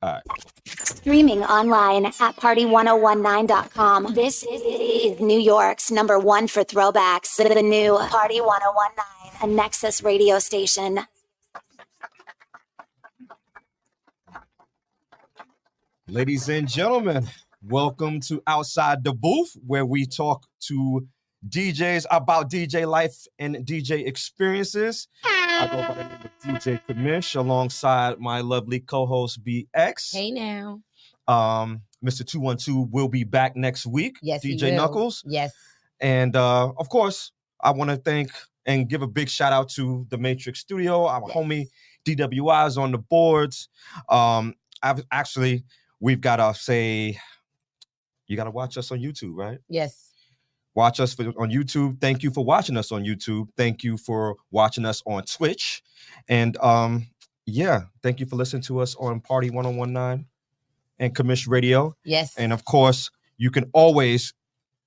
All right. Streaming online at party1019.com. This is New York's number one for throwbacks. The new Party 1019, a Nexus radio station. Ladies and gentlemen, welcome to Outside the Booth, where we talk to DJs about DJ life and DJ experiences. I go by the name of DJ Kamish alongside my lovely co-host BX. Hey now. Mr. 212 will be back next week. Yes, DJ Knuckles. Yes. And of course, I want to thank and give a big shout out to the Matrix Studio. Our homie DWI is on the boards. We've got to say, you got to watch us on YouTube, right? Yes. Watch us on YouTube. Thank you for watching us on YouTube. Thank you for watching us on Twitch. And thank you for listening to us on Party 1019 and Commish Radio. Yes. And of course, you can always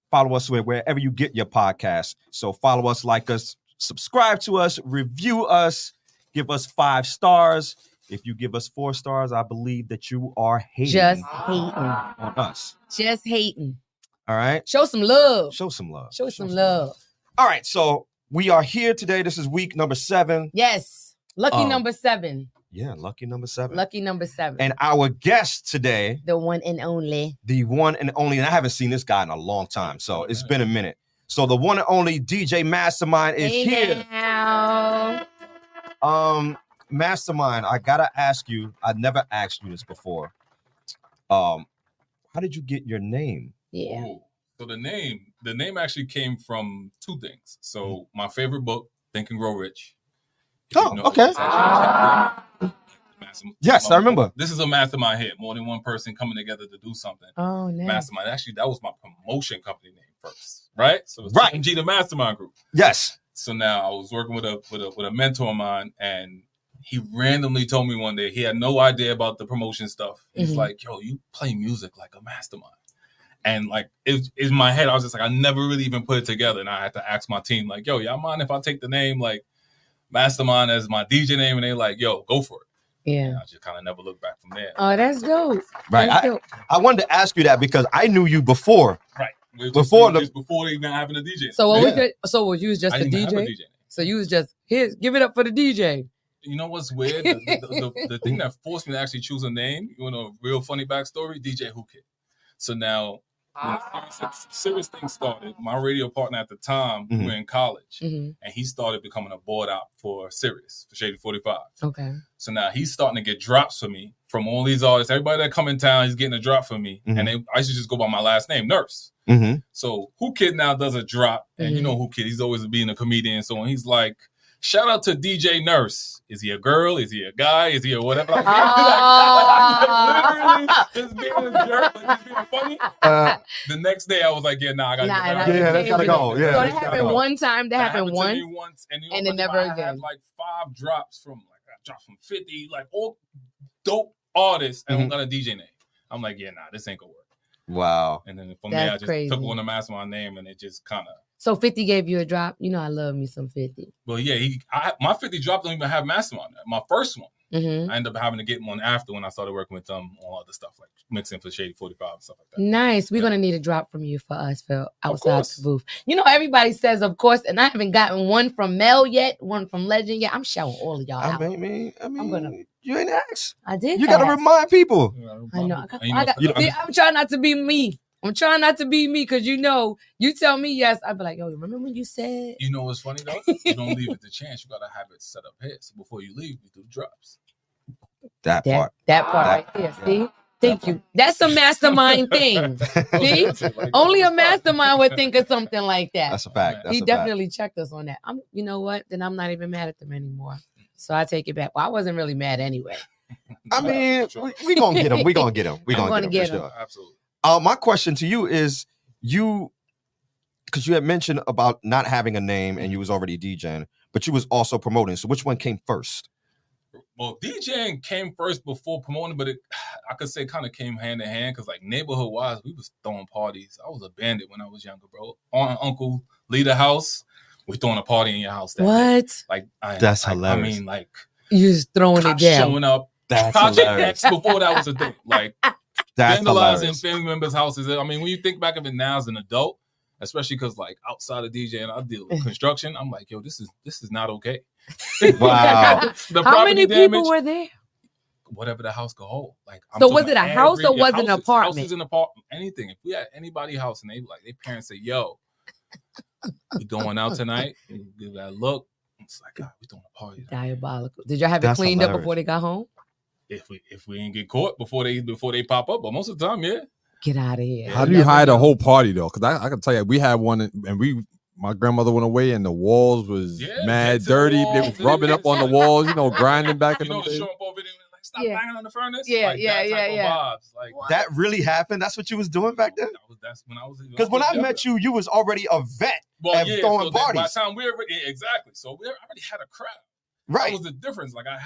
follow us wherever you get your podcast. So follow us, like us, subscribe to us, review us, give us 5 stars. If you give us 4 stars, I believe that you are hating. Just hating on us. Just hating. All right. Show some love. Show some love. Show some love. All right. So we are here today. This is week number 7. Yes. Lucky number 7. Yeah. Lucky number 7. Lucky number 7. And our guest today. The one and only. The one and only. And I haven't seen this guy in a long time. So it's been a minute. So the one and only DJ Mastermind is here. Now. Mastermind, I got to ask you. I never asked you this before. How did you get your name? Yeah. Ooh. So the name actually came from 2 things. So my favorite book, Think and Grow Rich. Okay. Yes, I remember. This is a mastermind hit. More than one person coming together to do something. Oh, nice. Mastermind. Actually, that was my promotion company name first, right? So it's right. TMG, the Mastermind Group. Yes. So now I was working with a mentor of mine, and he randomly told me one day he had no idea about the promotion stuff. He's like, "Yo, you play music like a mastermind." And like in my head, I was just like, I never really even put it together. And I had to ask my team, like, yo, y'all mind if I take the name like Mastermind as my DJ name? And they like, yo, go for it. Yeah. And I just kind of never looked back from there. Oh, that's dope. Right. That's dope. I wanted to ask you that because I knew you before. Right. Before even having a DJ. So you was just I a didn't have a DJ? DJ. So you was just, give it up for the DJ. You know what's weird? The thing that forced me to actually choose a name, you know, a real funny backstory, DJ Who Kid. So now, when Serious Thing started, my radio partner at the time, we were in college, and he started becoming a board op for Sirius, for Shady 45. Okay. So now he's starting to get drops for me from all these artists. Everybody that come in town, he's getting a drop for me. And I used to just go by my last name, Nurse. So Who Kid now does a drop, and you know Who Kid, he's always being a comedian. So when he's like, shout out to DJ Nurse. Is he a girl? Is he a guy? Is he a whatever? Like, literally just being a jerk, like just being funny. The next day I was like, I gotta that's gotta go. Yeah, so that happened one time. That happened to me once, and then never I again. had like 5 drops from 50, like all dope artists, and I got a DJ name. I'm like, this ain't gonna work. Wow. And then from there, I just took on the Mastermind name, and it just kind of. So 50 gave you a drop. You know I love me some 50. Well, my 50 drop don't even have Mastermind. My first one, I ended up having to get one after when I started working with them on other stuff like mixing for Shady 45 and stuff like that. Nice. We're gonna need a drop from you for us for Outside the Booth. You know everybody says of course, and I haven't gotten one from Mel yet, one from Legend yet. I'm shouting all of y'all out. I mean, you ain't asked. I did. You gotta remind people. I know. I'm trying not to be me. I'm trying not to be me because you tell me yes, I'd be like, yo, remember when you said? You know what's funny though? You don't leave it to chance. You gotta have it set up here. So before you leave, you do drops. That part right there. See? Thank you. That's a mastermind thing. See? Only a mastermind would think of something like that. That's a fact. He definitely checked us on that. You know what? Then I'm not even mad at them anymore. So I take it back. Well, I wasn't really mad anyway. I mean, we gonna get him. We gonna get him. We gonna get him. Sure. Absolutely. My question to you is, because you had mentioned about not having a name and you was already DJing, but you was also promoting. So which one came first? Well, DJing came first before promoting, but I could say kind of came hand in hand because like neighborhood wise, we was throwing parties. I was a bandit when I was younger, bro. Aunt, uncle, lead a house. We throwing a party in your house. What? Like that's hilarious. I mean, like you just throwing it down. Showing up That's Project hilarious. X before that was a thing. Like That's vandalizing hilarious. family members' houses. I mean, when you think back of it now as an adult, especially because like outside of DJing, I deal with construction. I'm like, yo, this is not okay. Wow. The How many property people damage, were there? whatever the house could hold. Like, I'm So talking was it about a house or was it an houses, apartment? Houses, an apartment, anything. If we had anybody's house and they like, their parents say, yo, we going out tonight, you give that look. It's like, God, we throwing a party. Diabolical. Did y'all have That's it cleaned up hilarious. before they got home? If we ain't get caught before they pop up, but most of the time, yeah. Get out of here. How do you hide a whole party though? Because I can tell you, we had one and my grandmother went away and the walls was mad kids in the dirty. They walls, was rubbing up on the walls, grinding back in You the know the days. Sean Paul video, like stop Yeah. banging on the furnace. Yeah, like, yeah, that type of yeah. vibes. Like That really happened? That's what you was doing back then? that's when I was. Because when I met you, you was already a vet at throwing By the parties. time we already exactly, so we already had a crowd. Right. That was the difference. Like I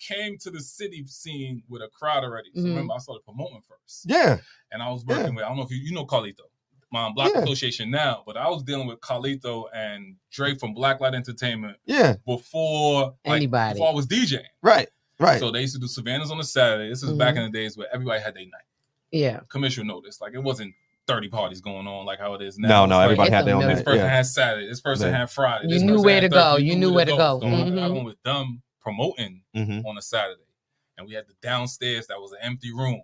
came to the city scene with a crowd already. So remember, I started promoting first. Yeah. And I was working with, I don't know if you know Carlito, my Block Association now, but I was dealing with Carlito and Dre from Blacklight Entertainment. Yeah. Before anybody. Before I was DJing. Right. Right. So they used to do Savannah's on a Saturday. This is back in the days where everybody had their night. Yeah. Commissioner noticed. Like it wasn't 30 parties going on like how it is now. No, everybody had their own This night. person Yeah. had Saturday. This person had Friday. You knew where to go. You knew where to go. So I went with them promoting on a Saturday. And we had the downstairs that was an empty room.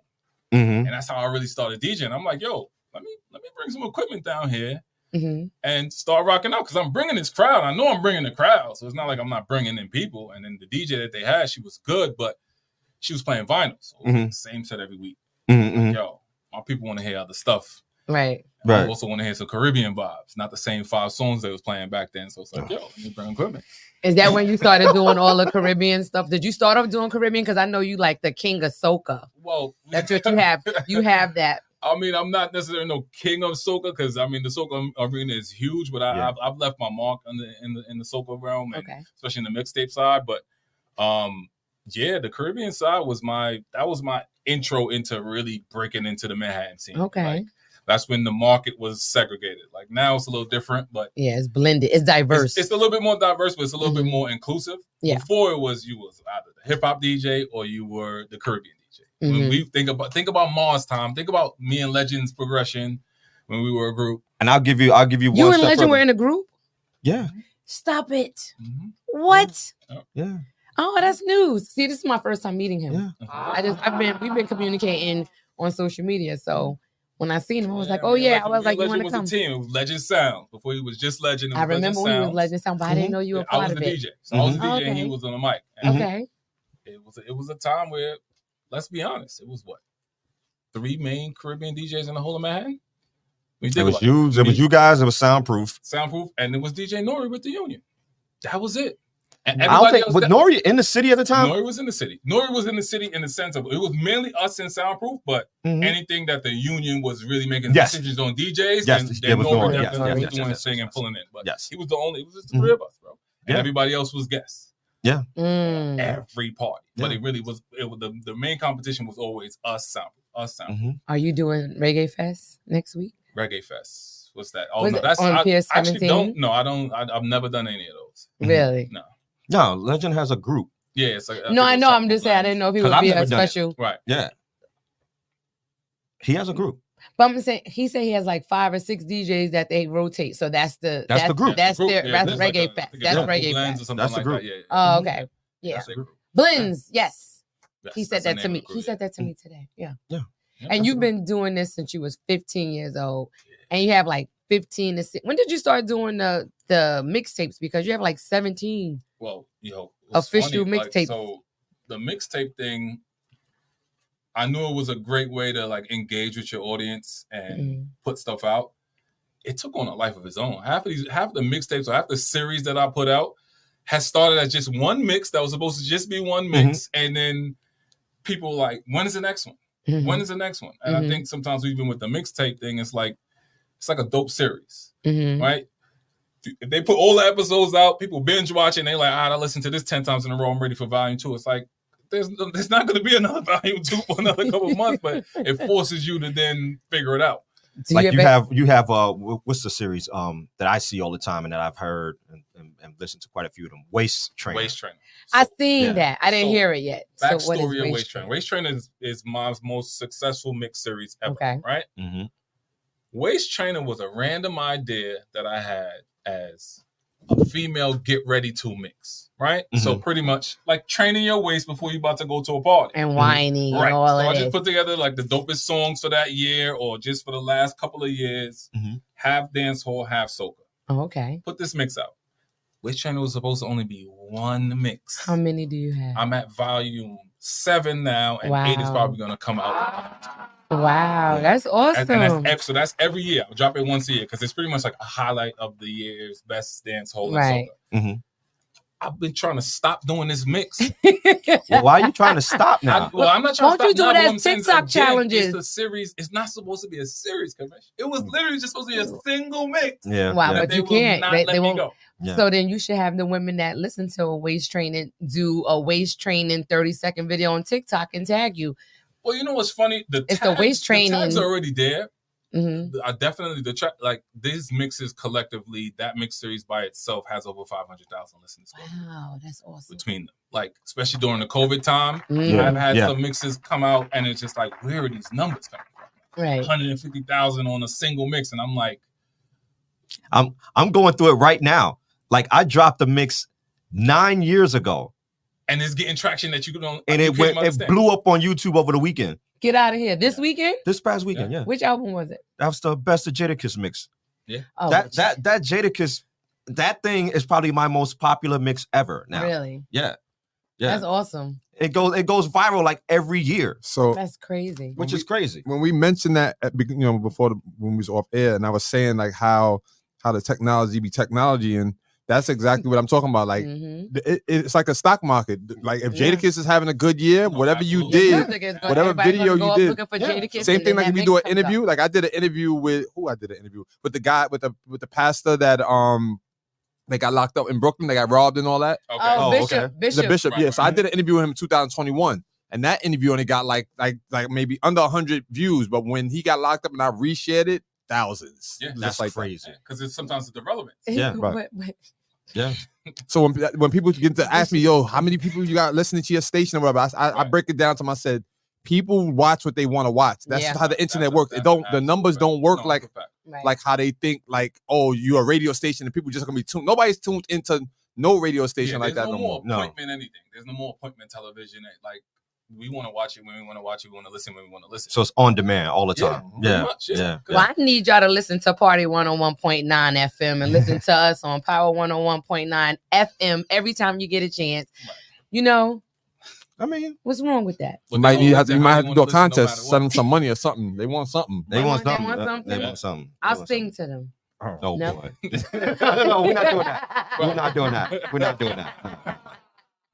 And that's how I really started DJing. I'm like, yo, let me bring some equipment down here and start rocking out because I'm bringing this crowd. I know I'm bringing the crowd. So it's not like I'm not bringing in people. And then the DJ that they had, she was good, but she was playing vinyl. So it was like the same set every week. Like, yo, my people want to hear other stuff. Right. I also want to hear some Caribbean vibes, not the same 5 songs they was playing back then. So it's like, yo, let me bring equipment. Is that when you started doing all the Caribbean stuff? Did you start off doing Caribbean? Because I know you like the king of soca. Well, that's what you have. You have that. I mean, I'm not necessarily no king of soca because I mean the soca arena is huge, but I've left my mark in the soca realm, and especially in the mixtape side. But the Caribbean side was my intro into really breaking into the Manhattan scene. Okay. Like, that's when the market was segregated. Like now it's a little different, but yeah, it's blended. It's diverse. It's a little bit more diverse, but it's a little bit more inclusive. Yeah. Before you was either the hip hop DJ or you were the Caribbean DJ. When we think about Mars time, think about me and Legend's progression when we were a group. And I'll give you one. You and Legend were in a group? Yeah. Stop it. What? Yeah. Oh, that's news. See, this is my first time meeting him. Yeah. We've been communicating on social media. So when I seen him, I was like, oh yeah. I was like, you want to come? Was a team. It was Legend Sound. Before he was just Legend. I remember when he was Legend Sound, but I didn't know you were part of it. I was the DJ. So I was the DJ and he was on the mic. And okay. It was a time where, let's be honest, it was what? 3 main Caribbean DJs in the whole of Manhattan? It was you guys, it was Soundproof. And it was DJ Nori with the Union. That was it. And I don't think, was Nori in the city at the time? Nori was in the city. Nori was in the city in the sense of, it was mainly us in Soundproof, but anything that the Union was really making decisions on DJs, then Nori definitely was doing his thing and pulling in. But he was it was just the 3 of us, bro. And everybody else was guests. Yeah. Every party. But it really was, the main competition was always us Soundproof. Are you doing Reggae Fest next week? Reggae Fest. What's that? Oh, was no, that's on I PS17? actually don't. No, I don't. I've never done any of those. Really? No, Legend has a group. Yeah, it's like I know. I'm just saying. I didn't know if he would be a special. Right. Yeah. He has a group. But I'm saying he said he has like 5 or 6 DJs that they rotate. So that's the group. That's group. their Yeah, Reggae Fest. That's Reggae Fest. That's the group. That. Yeah. Oh, okay. Yeah. Blends. Yes. He said that to me. Group, he said that to me today. Yeah. Yeah. And you've been doing this since you was 15 years old, and you have like 15 to 6. When did you start doing the mixtapes? Because you have like 17. Well, official mixtape. So the mixtape thing, I knew it was a great way to like engage with your audience and put stuff out. It took on a life of its own. Half the mixtapes or half the series that I put out has started as just one mix that was supposed to just be one mix, and then people like, when is the next one? When is the next one? And I think sometimes even with the mixtape thing, it's like a dope series, right? If they put all the episodes out, people binge watching, they like, I listened to this 10 times in a row, I'm ready for volume 2. It's like, there's not going to be another volume 2 for another couple of months, but it forces you to then figure it out. Like you have what's the series that I see all the time and that I've heard and listened to quite a few of them? Waist Trainer. I seen yeah. that. I didn't So, hear it yet. So what is Backstory of Waist Waist Train. Waist Train is mom's most successful mix series ever. Okay. Right? Mm-hmm. Waist Trainer was a random idea that I had as a female get ready to mix. Right? Mm-hmm. So pretty much like training your waist before you about to go to a party. And whiny Right. and all So of I this. just put together like the dopest songs for that year or just for the last couple of years. Mm-hmm. Half dancehall, half soca. Oh, okay. Put this mix out. Waist Trainer was supposed to only be one mix. How many do you have? I'm at volume 7 now, and 8 is probably going to come out. Wow, that's awesome. So that's every year. I'll drop it once a year because it's pretty much like a highlight of the year's best dancehall right. and soca. Mm-hmm. I've been trying to stop doing this mix. Well, why are you trying to stop now? I'm not trying to stop. Won't you do now, it as TikTok challenges? It's a series. It's not supposed to be a series, Kamesh. It was literally just supposed to be a single mix. Yeah. Wow, yeah. but you can't. They won't. Go. Yeah. So then you should have the women that listen to a waist training do a waist training 30-second video on TikTok and tag you. Well, you know what's funny? It's the waist training. The tags are already there. Mm-hmm. I definitely like these mixes collectively. That mix series by itself has over 500,000 listens. Wow, that's awesome. Between them, like especially during the COVID time, Yeah. I've had some mixes come out, and it's just like, where are these numbers coming from? Right, 150,000 on a single mix, and I'm like, I'm going through it right now. Like I dropped a mix 9 years ago, and it's getting traction that you don't. And it blew up on YouTube over the weekend. Get out of here. This weekend? This past weekend, yeah. Which album was it? That was the Best of Jadakiss mix. Yeah. Oh, that Jadakiss, that thing is probably my most popular mix ever now. Really? Yeah. Yeah. That's awesome. It goes viral like every year. So that's crazy. Which is crazy. When we mentioned that before when we was off air, and I was saying like how the technology be technology, and that's exactly what I'm talking about. Like it's like a stock market. Like if Jadakiss is having a good year, whatever you did, whatever video you did, same thing. Like if you do an interview, like I did an interview with with the guy with the pastor that they got locked up in Brooklyn. They got robbed and all that. Okay. Bishop. The bishop. Yeah. So I did an interview with him in 2021. And that interview only got like maybe under 100 views. But when he got locked up and I reshared it, thousands. Yeah, that's like crazy. Because sometimes it's irrelevant. Yeah, right. Yeah. So when people get to ask me, yo, how many people you got listening to your station or whatever, I break it down to them. I said, people watch what they want to watch. That's how the internet works. The numbers don't work like how they think. Like, oh, you're a radio station and people just gonna be tuned. Nobody's tuned into no radio station like that no more. There's no more appointment anything. There's no more appointment television. Like we want to watch it when we want to watch it. We want to listen when we want to listen. So it's on demand all the time. Yeah. Well, I need y'all to listen to Party 101.9 FM and listen to us on Power 101.9 FM every time you get a chance. Right. You know, I mean, what's wrong with that? You might have to do a contest, send them some money or something. They want something. They want something. I'll sing to them. Oh no. Boy. No, we're not doing that. We're not doing that. We're not doing that.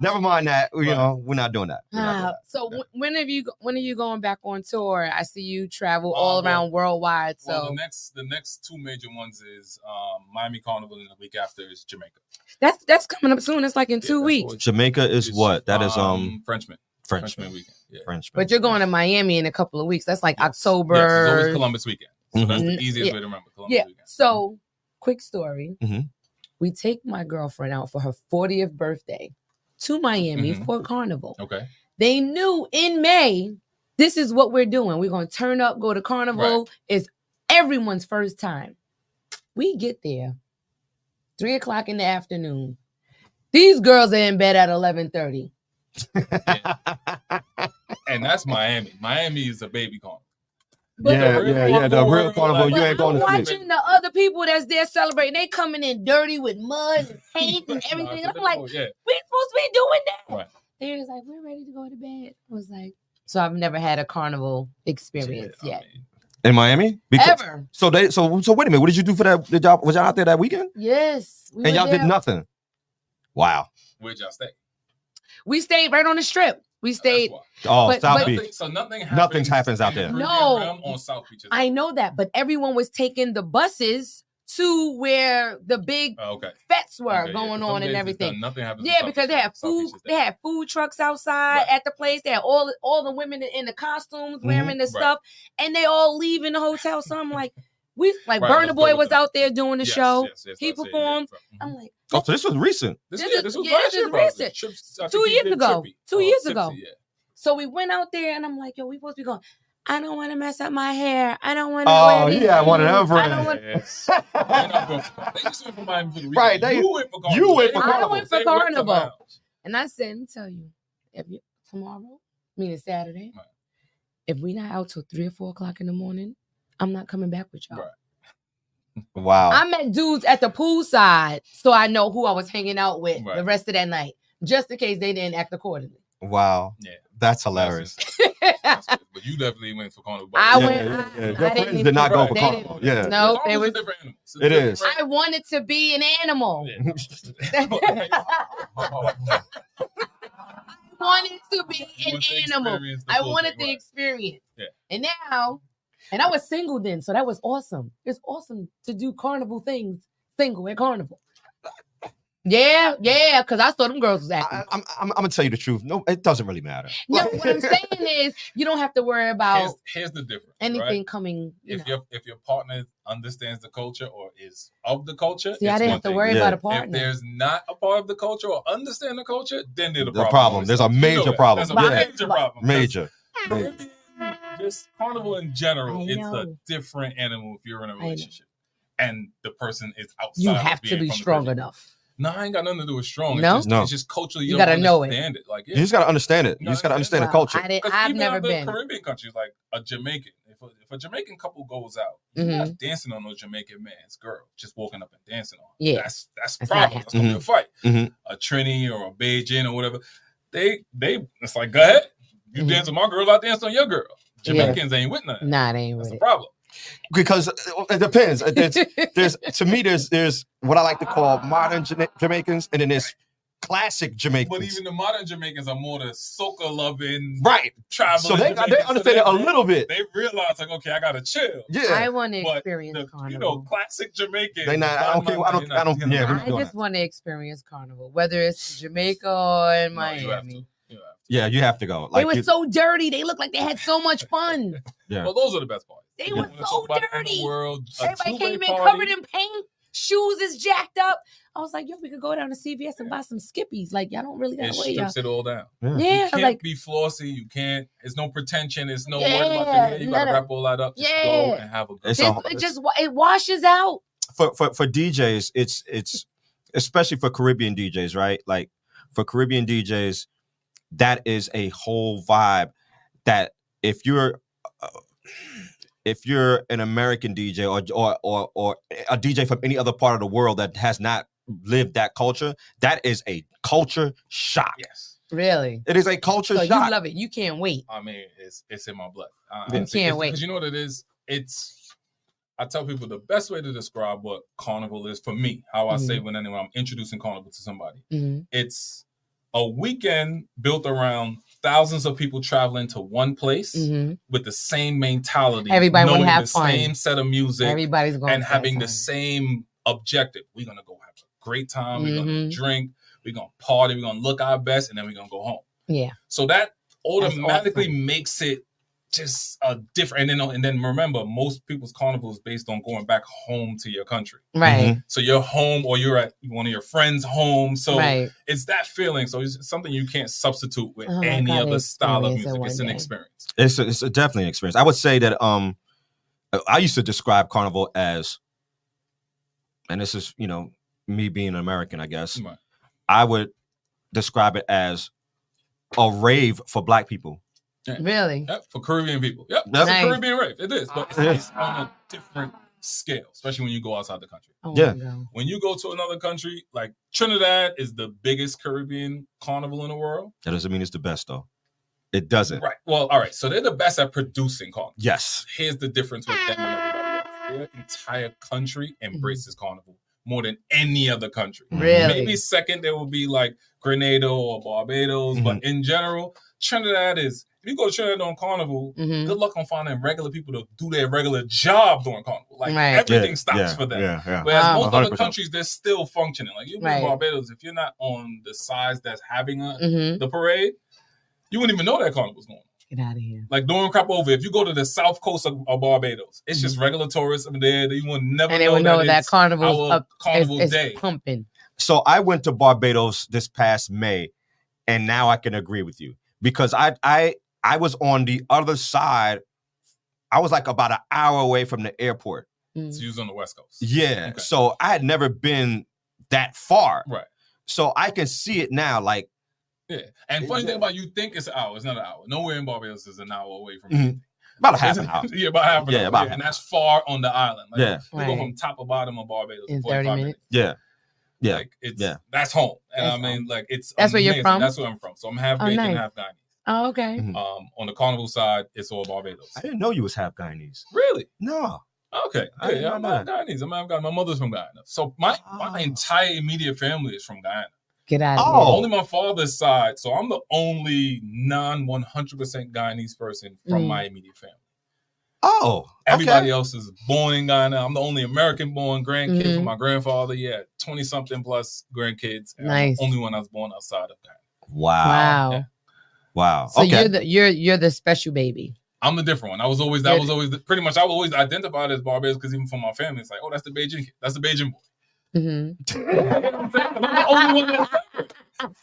Never mind that. You know, we're not doing that. So when are you going back on tour? I see you travel all around worldwide. So the next two major ones is Miami Carnival, and the week after is Jamaica. That's coming up soon. It's like in 2 weeks. Jamaica is what? That is Frenchman weekend. Yeah. Frenchman. But you're going to Miami in a couple of weeks. That's like October. Yes, it's always Columbus weekend. So that's the easiest way to remember Columbus weekend. So quick story. We take my girlfriend out for her 40th birthday to Miami for Carnival. Okay. They knew in May, this is what we're doing. We're going to turn up, go to Carnival. Right. It's everyone's first time. We get there, 3:00 in the afternoon. These girls are in bed at 11:30. And that's Miami. Miami is a baby carnival. But the real carnival, you ain't going to watching sleep. The other people that's there celebrating, they coming in dirty with mud and paint and everything. And I'm like, we're supposed to be doing that. Right. They was like, we're ready to go to bed. I was like, so I've never had a carnival experience yet. In Miami? Ever. So wait a minute. What did you do for the job? Was y'all out there that weekend? Yes. And y'all did nothing? Wow. Where'd y'all stay? We stayed right on the Strip. We stayed. South Beach. So nothing happens out there. No. On South Beach. I know that, but everyone was taking the buses to where the big fetes were going on and everything. Nothing happens. Yeah, because they had food. They had food trucks outside at the place. They had all the women in the costumes wearing the stuff, and they all leaving the hotel. So I'm like, We like Right, Burna let's go Boy with was that. out there doing the Yes, show. yes, yes, He I see it, performed. yeah. I'm like, Oh, so this was recent. This This was is last year, bro. recent. Trips, I 2 think he years did ago. Trippy. 2 years Tipsy, ago. yeah. So we went out there, and I'm like, yo, we supposed to be going. I don't want to mess up my hair. I don't want to. Oh, wear these yeah, one of them shoes. I brands. don't want. Yes. They're not going for Carnival. They just went for Miami for the weekend. Right, they- You went for Carnival. you went for They Carnival. I went for They went to Carnival. Lounge. And I said, let me tell you, if you tomorrow, meaning Saturday, Right. if we not out till 3 or 4 o'clock in the morning, I'm not coming back with y'all. Right. Wow. I met dudes at the poolside, so I know who I was hanging out with Right. the rest of that night, just in case they didn't act accordingly. Wow. Yeah. That's hilarious. That's good. But you definitely went for Carnival. I Yeah, went. yeah, yeah. I Your didn't friends even- did not go for they Carnival. didn't- Yeah. No, Carnival's they a was. different animal. It's a It different is. I wanted to be an animal. I wanted to be You an want to animal. experience the I full wanted thing, the right. experience. Yeah. And now, and I was single then, so that was awesome. It's awesome to do carnival things single at Carnival. Yeah, because I saw them girls was acting. I'm gonna tell you the truth. No, it doesn't really matter. No, what I'm saying is you don't have to worry about Here's the difference. anything right? coming. If your partner understands the culture or is of the culture, See, I it's didn't one have to thing. worry Yeah. about a If partner. there's not a part of the culture or understand the culture, then there's a The problem. problem. There's a You know major that. problem. There's a Yeah. major problem. Major. Caribbean, just Carnival in general, I it's a know. different animal if you're in a know. relationship and the person is outside. You of have to being be from the strong Caribbean. enough. No, I ain't got nothing to do with strong. No? No. It's just culturally. You You gotta don't know it. understand it. Like, You just gotta understand it. You just gotta understand the Wow, culture. I've even never other been. Caribbean countries, like a Jamaican. If a Jamaican couple goes out, you're Mhm. not dancing on no Jamaican man's girl, just walking up and dancing on. Her. Yeah. That's not problem. That's gonna be a fight. Mhm. A Trini or a Beijing or whatever. They it's like, go ahead. You Mhm. dance on my girl, I dance on your girl. Jamaicans ain't with nothing. Nah, they ain't That's with the it. problem. Because it depends. There's to me there's what I like to call modern Jamaicans, and then there's classic Jamaicans. But even the modern Jamaicans are more the soca loving, right. traveling. So they Jamaicans. understand it a little bit. They realize like, okay, I gotta chill. Yeah. I want to But experience Carnival. you know, classic Jamaican. They not. I don't care. I don't. Yeah. we're not I doing just that. want to experience Carnival, whether it's Jamaica or in No, you have to. Miami. Yeah. You have to go. They Like were you- so dirty. They looked like they had so much fun. Yeah. Well, those are the best parts. They You were wanna so talk about in dirty. the world, a Everybody two-way came in party. covered in paint. Shoes is jacked up. I was like, yo, we could go down to CVS and buy some Skippies. Like, y'all don't really It gotta wear y'all. strips it all down. Yeah, You I was can't like, be flossy. You can't. There's no pretension. There's no Yeah, word about your hair. You gotta none of- wrap all that up. Just Yeah. go and have a good It's time. it washes out. for DJs, it's especially for Caribbean DJs, right? Like for Caribbean DJs, that is a whole vibe that if you're an American DJ or a DJ from any other part of the world that has not lived that culture, that is a culture shock. Yes. Really? It is a culture So shock. you love it. You can't wait. I mean, it's in my blood. You can't wait. Because you know what it is? I tell people the best way to describe what Carnival is for me, how I say when I'm introducing Carnival to somebody. Mhm. It's a weekend built around thousands of people traveling to one place Mhm. with the same mentality. Everybody wanna knowing have the fun. same set of music Everybody's going and to have having the time. same objective. We're going to go have a great time. We're going Mhm. to drink. We're going to party. We're going to look our best. And then we're going to go home. Yeah. So that automatically awesome. makes it just a different. And then remember, most people's carnival is based on going back home to your country. Right. So you're home or you're at one of your friends' home. So Right. it's that feeling. So it's something you can't substitute with Oh, I any gotta other style of experience it music. one It's an day. experience. It's definitely an experience. I would say that I used to describe Carnival as, and this is me being an American, I guess. Right. I would describe it as a rave for Black people. Really? Yep, for Caribbean people. Yep, Nice. that's a Caribbean rave. It is, but it's on a different scale, especially when you go outside the country. Oh, Yeah. my God. When you go to another country, like Trinidad is the biggest Caribbean carnival in the world. That doesn't mean it's the best, though. It doesn't. Right. Well, all right. So they're the best at producing carnival. Yes. Here's the difference with them and everybody else. Their entire country embraces carnival more than any other country. Really? Maybe second there will be like Grenada or Barbados, but in general, Trinidad is. If you go to Trinidad on Carnival, Mhm. good luck on finding regular people to do their regular job during Carnival. Like Right. everything Yeah, stops yeah, for them. Yeah. Whereas Wow. most other 100%. countries, they're still functioning. Like you Right. in Barbados, if you're not on the sides that's having Mhm. the parade, you wouldn't even know that Carnival's going on. Get out of here. Like during crop over, if you go to the south coast of Barbados, it's just regular tourists over there. You will never and they would know that Carnival's Carnival is day. pumping. So I went to Barbados this past May, and now I can agree with you because I was on the other side. I was like about an hour away from the airport. So you was on the West Coast. Yeah. Okay. So I had never been that far. Right. So I can see it now. Like, yeah. And funny thing about you think it's an hour. It's not an hour. Nowhere in Barbados is an hour away from anything. About a half an hour. Yeah, about half an hour. About and that's far on the island. Like, yeah. we go from top to bottom of Barbados in 45 minutes. Yeah. Yeah. Like that's home. And that's I mean, like it's that's amazing. where you're from? That's where I'm from. So I'm half Jamaican, nice. half Guyanese. Oh, okay. Mhm. On the Carnival side, it's all Barbados. I didn't know you was half Guyanese. Really? No. Okay. I didn't Yeah, know I'm half Guyanese. I'm half Guyanese. My mother's from Guyana. So my entire immediate family is from Guyana. Get out of here. Oh. Only my father's side. So I'm the only non-100% Guyanese person from my immediate family. Oh. Everybody else is born in Guyana. I'm the only American-born grandkid from my grandfather. Yeah, 20-something plus grandkids. And Nice. I'm the only one that's born outside of Guyana. Wow. Wow. Wow. So okay. you're the special baby. I'm the different one. I was always pretty much I was always identified as Barbados because even from my family, it's like, oh, that's the Beijing kid. That's the Beijing boy. Mm-hmm. You know what I'm saying? I'm the only one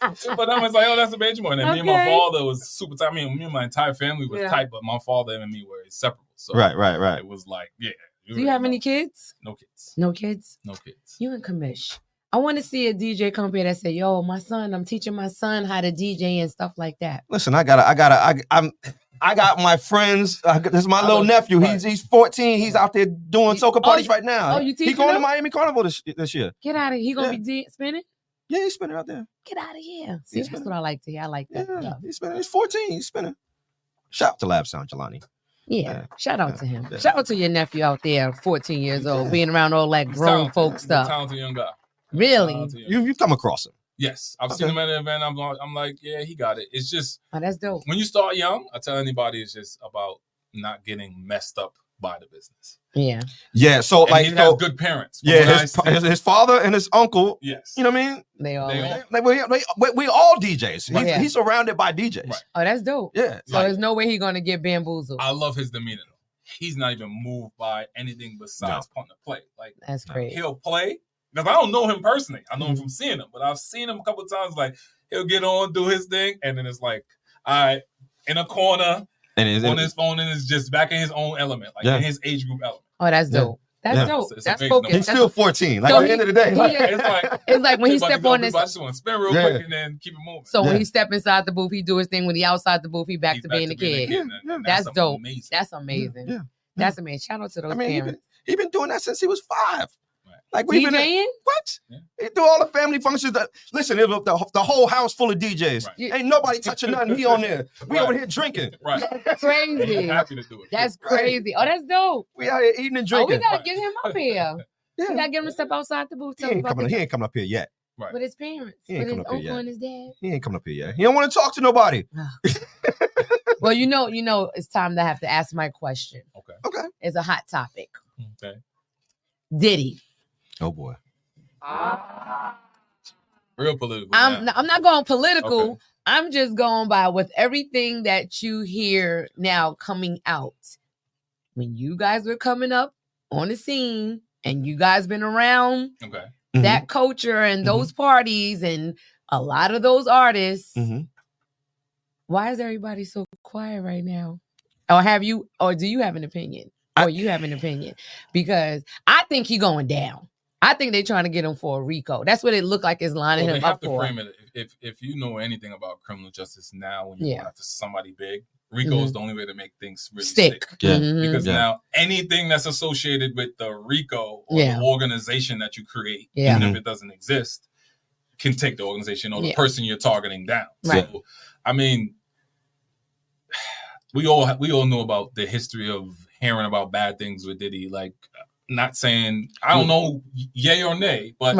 that's separate. But then it's like, oh, that's the Beijing boy. And then me and my father was super tight. I mean, me and my entire family was tight, but my father and me were inseparable. So Right. it was like, yeah. Do you have any kids? No kids. No kids? No kids. You and Kamish. I want to see a DJ come here that say, yo, I'm teaching my son how to DJ and stuff like that. Listen, I got my friends. This is my little nephew. Right. He's 14. He's out there doing soca parties right now. Oh, you teaching He's going him? to Miami Carnival this year. Get out of here. He going to be spinning? Yeah, he's spinning out there. Get out of here. See, that's what I like to hear. I like that Yeah, stuff. he's spinning. He's 14. He's spinning. Shout out to Lab Sound, Jelani. Yeah. Shout out to him. Yeah. Shout out to your nephew out there, 14 years old, being around all that He's grown talented. folk He's a stuff. talented young guy. Really? Talented young guy. You come across him. Yes, I've seen him at an event. I'm like, yeah, he got it. It's just Oh, that's dope. when you start young, I tell anybody it's just about not getting messed up by the business. Yeah. Yeah. So And like, he has good parents. From yeah, what I see. his father and his uncle. Yes. You know what I mean? They all. They all- Like, we all DJs. Right. He's surrounded by DJs. Right. Oh, that's dope. Yeah. So there's no way he's going to get bamboozled. I love his demeanor. He's not even moved by anything besides putting to play. Like That's great. he'll play because I don't know him personally. I know him from seeing him, but I've seen him a couple of times. Like he'll get on, do his thing, and then it's like, in a corner on his phone, and it's just back in his own element, like in his age group element. Oh, that's dope. That's dope. It's That's amazing. focused. He's That's still 14. Like So at the end of the day. It's like when he about to step go on through, this. but I just want to spin real quick and then keep it moving. So when he step inside the booth, he do his thing. When he outside the booth, he back He's to being a kid. and That's dope. amazing. That's amazing. Yeah. That's amazing. Shout out to those parents. He been doing that since he was 5. Right. Like we've been DJing? what? Yeah. He do all the family functions. Listen, it was the whole house full of DJs. Right. Ain't nobody touching nothing. He on there. We over here drinking. Right. Crazy. He's happy to do it. That's crazy. Oh, that's dope. We out here eating and Oh, we drinking. gotta get him up here. Yeah. We gotta get him to step outside the booth. He ain't coming up here yet. Right. With his parents, He ain't with his coming up here uncle yet. and his dad. He ain't coming up here yet. He don't want to talk to nobody. Well, you know, it's time to have to ask my question. Okay. It's a hot topic. Okay. Diddy. Oh boy. Real political. I'm not going political. Okay. I'm just going by with everything that you hear now coming out. When you guys were coming up on the scene and you guys been around Okay. that culture and those parties and a lot of those artists, why is everybody so quiet right now? Or do you have an opinion? You have an opinion? Because I think he going down. I think they trying to get him for a RICO. That's what it looked like is lining him up for. They have to frame it. If you know anything about criminal justice now, when you're going after somebody big, RICO is the only way to make things really stick. Yeah. Because now anything that's associated with the RICO or the organization that you create, even if it doesn't exist, can take the organization or the person you're targeting down. Right. So, I mean, we all know about the history of hearing about bad things with Diddy. Like, not saying I don't know yay or nay, but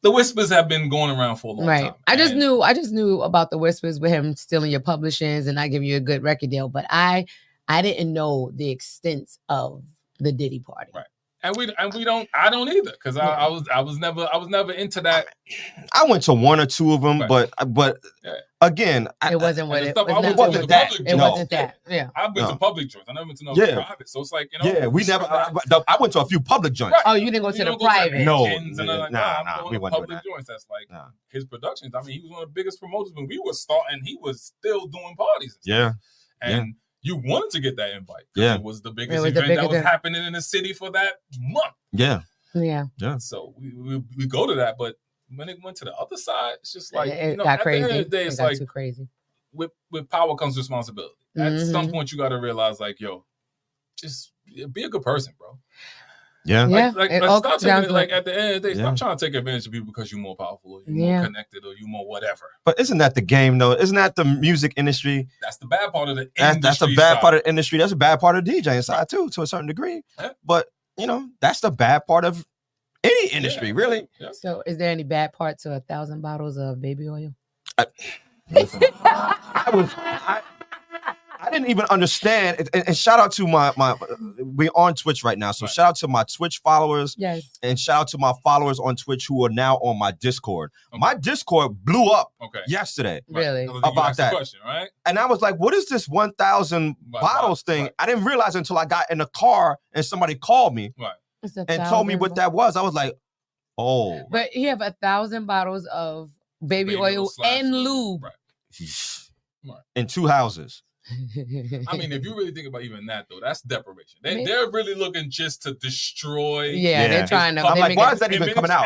the whispers have been going around for a long time. I just knew about the whispers with him stealing your publishings and not giving you a good record deal, but I didn't know the extent of the Diddy party. Right. And we don't. I don't either because I was never into that. I went to one or two of them, but again, It wasn't what it was. It wasn't that. It wasn't that. Yeah. I've been to public joints. I never went to no private. So it's like, we never. I went to a few public joints. Right. Oh, you didn't go to the private? No, we went to public joints. That's like his productions. I mean, he was one of the biggest promoters when we were starting. He was still doing parties. And you wanted to get that invite. It was the biggest event that was happening in the city for that month. Yeah. So we go to that, but when it went to the other side, it's just like it got crazy. At the end of the day, it's like too crazy. With power comes responsibility. At some point, you got to realize, like, yo, just be a good person, bro. Yeah. Like stop taking, like at the end of the day, stop trying to take advantage of people because you're more powerful or you're more connected or you're more whatever. But isn't that the game though? Isn't that the music industry? That's the bad part of the industry. That's the bad part of the industry. That's a bad part of DJing side too, to a certain degree. Yeah. But that's the bad part of any industry, really. Yeah. So is there any bad part to 1,000 bottles of baby oil? I didn't even understand. And shout out to my we're on Twitch right now. So shout out to my Twitch followers. Yes. And shout out to my followers on Twitch who are now on my Discord. Okay. My Discord blew up yesterday. Really? About that. Question, right? And I was like, what is this 1,000 bottles thing? I didn't realize until I got in the car and somebody called me and told me what that was. I was like, oh. But you have 1,000 bottles of baby oil and lube. In 2 houses. I mean, if you really think about even that, though, that's deprivation. They're really looking just to destroy. Yeah, they're trying to. I'm like, why is that even coming out?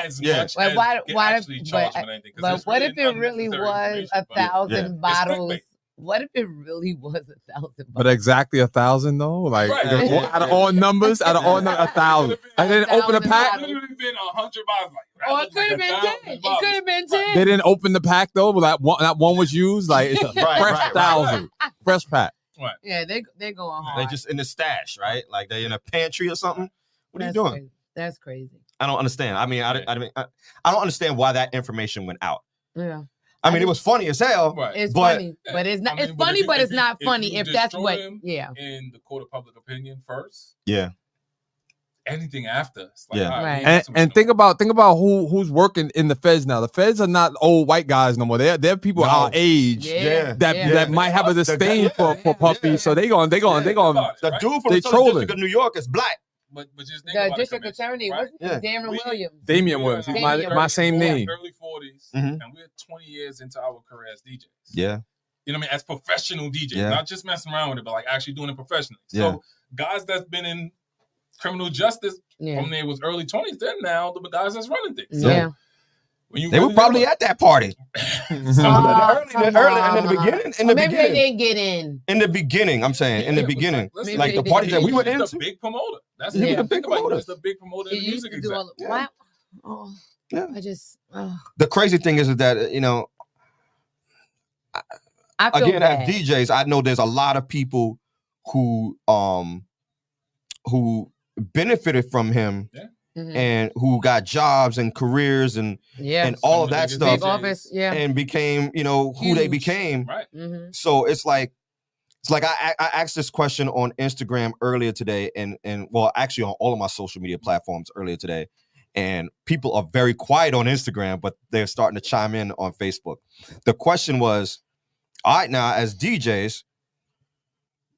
But what if it really was 1,000 bottles? What if it really was 1,000 bottles? But exactly 1,000 though, like out of all numbers, 1,000. I didn't open the pack. It could have been 100 bottles. Or it could have been 10. It could have been 10. They didn't open the pack though. That one was used. Like it's a fresh 1,000, fresh pack. Right. Yeah, they're going hard. They just in the stash, right? Like they in a pantry or something. What are you doing? Crazy. That's crazy. I don't understand. I mean, I don't understand why that information went out. Yeah. I mean, it was funny as hell. Right. It's funny, but it's not. It's funny, but it's not funny if that's what. Yeah. In the court of public opinion first. Yeah. Anything after, it's like, and think about who's working in the feds now. The feds are not old white guys no more. They're people our age that might have a disdain for Puffy. So they going. The dude from the District of New York is black. But just think the about district attorney, right? Damian Williams. He's my same name. Early 40s, and we're 20 years into our career as DJs. Yeah. You know what I mean? As professional DJs, not just messing around with it, but like actually doing it professionally. So guys that's been in criminal justice from they was early 20s, they're now the guys that's running things. So they were probably at that party. Early in the beginning. Maybe they didn't get in. In the beginning, I'm saying. In the beginning. Like the parties that we were in. He's a big promoter. That's the big promoter. He's the big promoter in the music exec. I just... The crazy thing is that, I feel again, bad. as DJs, I know there's a lot of people who benefited from him and who got jobs and careers and all of that stuff and became, who they became. Right. So it's like I asked this question on Instagram earlier today and well, actually on all of my social media platforms earlier today. And people are very quiet on Instagram, but they're starting to chime in on Facebook. The question was, all right, now as DJs,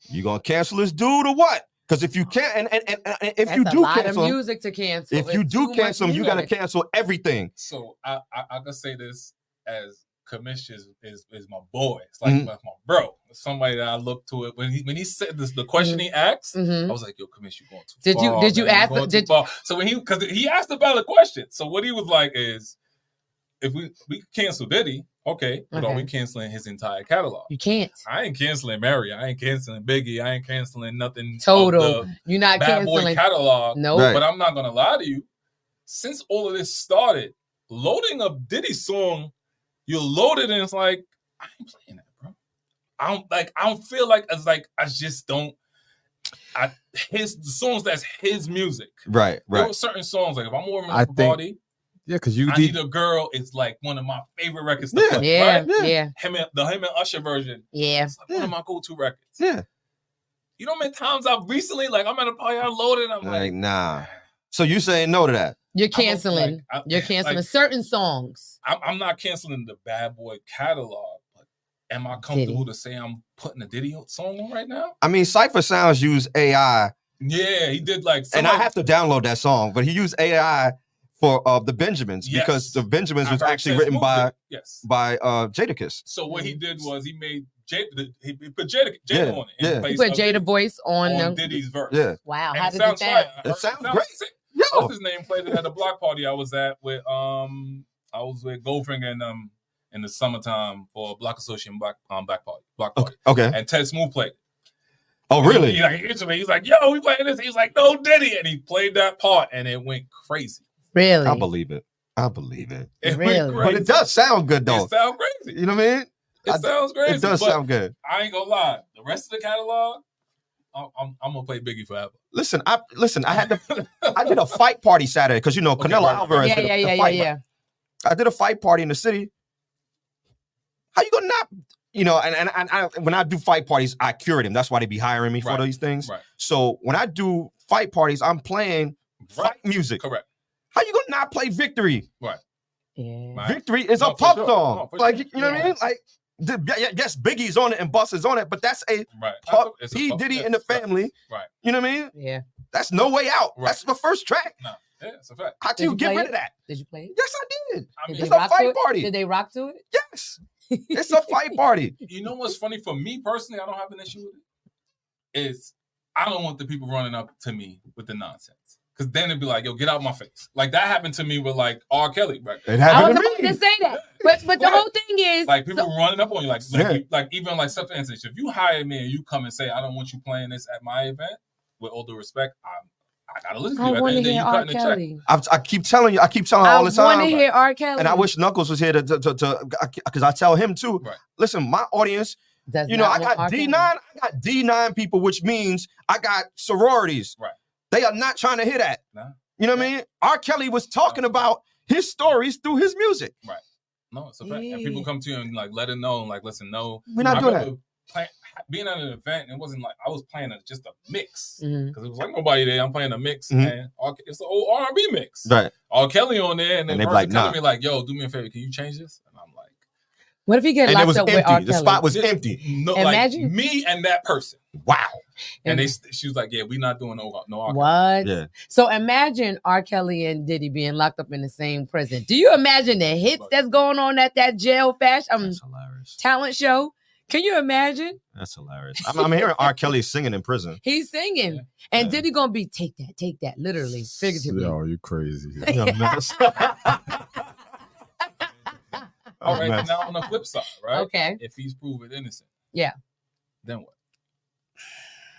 you gonna cancel this dude or what? Because if you can't, and if you do cancel him, music to cancel. If you do cancel him, you gotta cancel everything. So I can say this as Kamish is my boy. It's like my bro. Somebody that I look to it when he said this, the question he asked, I was like, "Yo, Kamish, you going too far?" Did you ask? So when because he asked a valid question. So what he was like is, if we cancel Diddy, okay, but are we canceling his entire catalog? You can't. I ain't canceling Mary. I ain't canceling Biggie. I ain't canceling nothing. Total. You're not Bad canceling Boy catalog. No, Right. But I'm not gonna lie to you. Since all of this started, loading a Diddy song, you load it and it's like, I ain't playing that, bro. I don't feel like I just don't. The songs that's his music. Right. There were certain songs like if I'm warming up a party. Yeah, because I Need a Girl is like one of my favorite records to play. Yeah. Him and Usher version. Yeah. It's like one of my go-to records. Yeah. You know how many times I've recently, like I'm at a party, I loaded, I'm like, nah. So you saying no to that? You're canceling. You're canceling certain songs. I'm not canceling the Bad Boy catalog, but am I comfortable to say I'm putting a Diddy song on right now? I mean, Cypher Sounds use AI. Yeah, he did like. And I have to download that song, but he used AI for the Benjamins because the Benjamins was actually written by Jadakiss. So what he did was he made he put Jada on it. And he put Jada voice on Diddy's verse. Yeah. Wow. And how it did sounds it sound? right. It sounds great. Yo. What's his name played it at a block party I was at with I was with Goldfinger and in the summertime for a block association block party. Okay. And Ted Smooth played it. Oh, really? He's like, yo, we playing this. He's like, no, Diddy. And he played that part and it went crazy. Really? I believe it. It really? went crazy. But it does sound good, though. It sounds crazy. You know what I mean? It sounds crazy. It does sound good. I ain't gonna lie. The rest of the catalog, I'm gonna play Biggie forever. Listen. I did a fight party Saturday because Canelo Alvarez. Yeah. I did a fight party in the city. How you gonna not? And I, when I do fight parties, I curate them. That's why they be hiring me for these things. Right. So when I do fight parties, I'm playing fight music. Correct. How you gonna not play Victory? Right. Yeah. Victory is a pop song. What I mean? Like, yes, Biggie's on it and Bus is on it, but that's a P. Diddy and the Family. Right. You know what I mean? Yeah. That's No Way Out. Right. That's the first track. No. Yeah, it's a fact. How can you get rid of that? Did you play it? Yes, I did. It's a fight party. Did they rock to it? Yes. It's a fight party. You know what's funny for me personally? I don't have an issue with it. Is I don't want the people running up to me with the nonsense. Because then it'd be like, yo, get out my face. Like that happened to me with like R. Kelly record. It happened to me. I was about to say that. But the whole thing is like people running up on you, like even like substance. If you hire me and you come and say, I don't want you playing this at my event, with all due respect, I gotta listen to you. I want to hear R. Kelly. I keep telling you all the time. I want to hear R. Kelly. And I wish Knuckles was here to because I tell him too. Right. Listen, my audience, I got D9. I got D9 people, which means I got sororities. Right. They are not trying to hear that. No. You know what I mean? R. Kelly was talking about his stories through his music. Right. No, it's a fact. And people come to you and like let it know, like, listen, no, we're not doing that. Being at an event, it wasn't like I was playing just a mix because it was like nobody there. I'm playing a mix, and it's an old R&B mix. Right. R. Kelly on there, and then they're like, telling me like, "Yo, do me a favor, can you change this?" And I'm like, "What if you get locked up with R. Kelly?" The spot was empty. No, imagine like, me and that person. Wow. And she was like, "Yeah, we're not doing no R. Kelly." What? Yeah. So imagine R. Kelly and Diddy being locked up in the same prison. Do you imagine the hits that's going on at that jail talent show? Can you imagine? That's hilarious. I'm hearing R. Kelly singing in prison. He's singing. And Diddy gonna be take that, literally, figuratively. Yo, you crazy. All right, now on the flip side, right? Okay. If he's proven innocent. Yeah. Then what?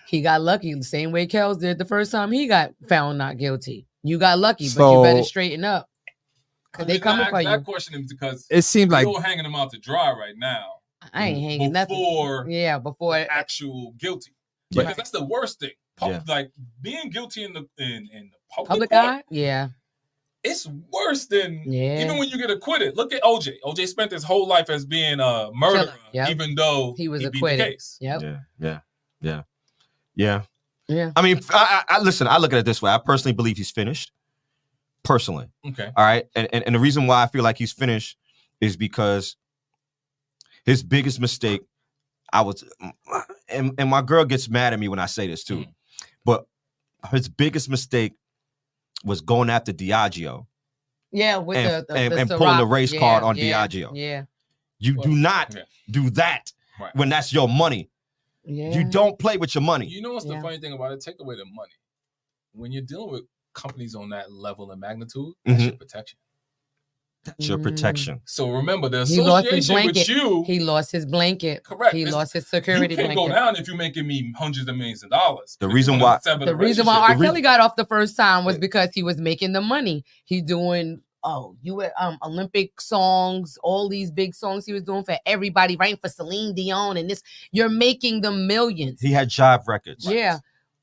He got lucky the same way Kels did the first time he got found not guilty. You got lucky, but you better straighten up. Because they coming for you. That question is because it seemed like you're hanging him out to dry right now. I ain't hanging nothing. Before actual guilty. Yeah. Because that's the worst thing. Like being guilty in the public eye. Yeah. It's worse than even when you get acquitted. Look at OJ. OJ spent his whole life as being a murderer, even though he was acquitted. Beat the case. Yeah. I mean, I listen. I look at it this way. I personally believe he's finished. Personally. Okay. All right. And the reason why I feel like he's finished is because his biggest mistake, and my girl gets mad at me when I say this too, but his biggest mistake was going after Diageo. Yeah, with and pulling the race card on Diageo. Yeah. You do not do that when that's your money. Yeah. You don't play with your money. You know what's the funny thing about it? Take away the money. When you're dealing with companies on that level and magnitude, that's your protection. That's your protection. So remember, the association with you. He lost his blanket. Correct. He lost his security blanket. You can't go down if you're making me hundreds of millions of dollars. The reason why R. Kelly got off the first time was because he was making the money. He doing Olympic songs, all these big songs he was doing for everybody, writing for Celine Dion and this. You're making the millions. He had Jive Records. Yeah.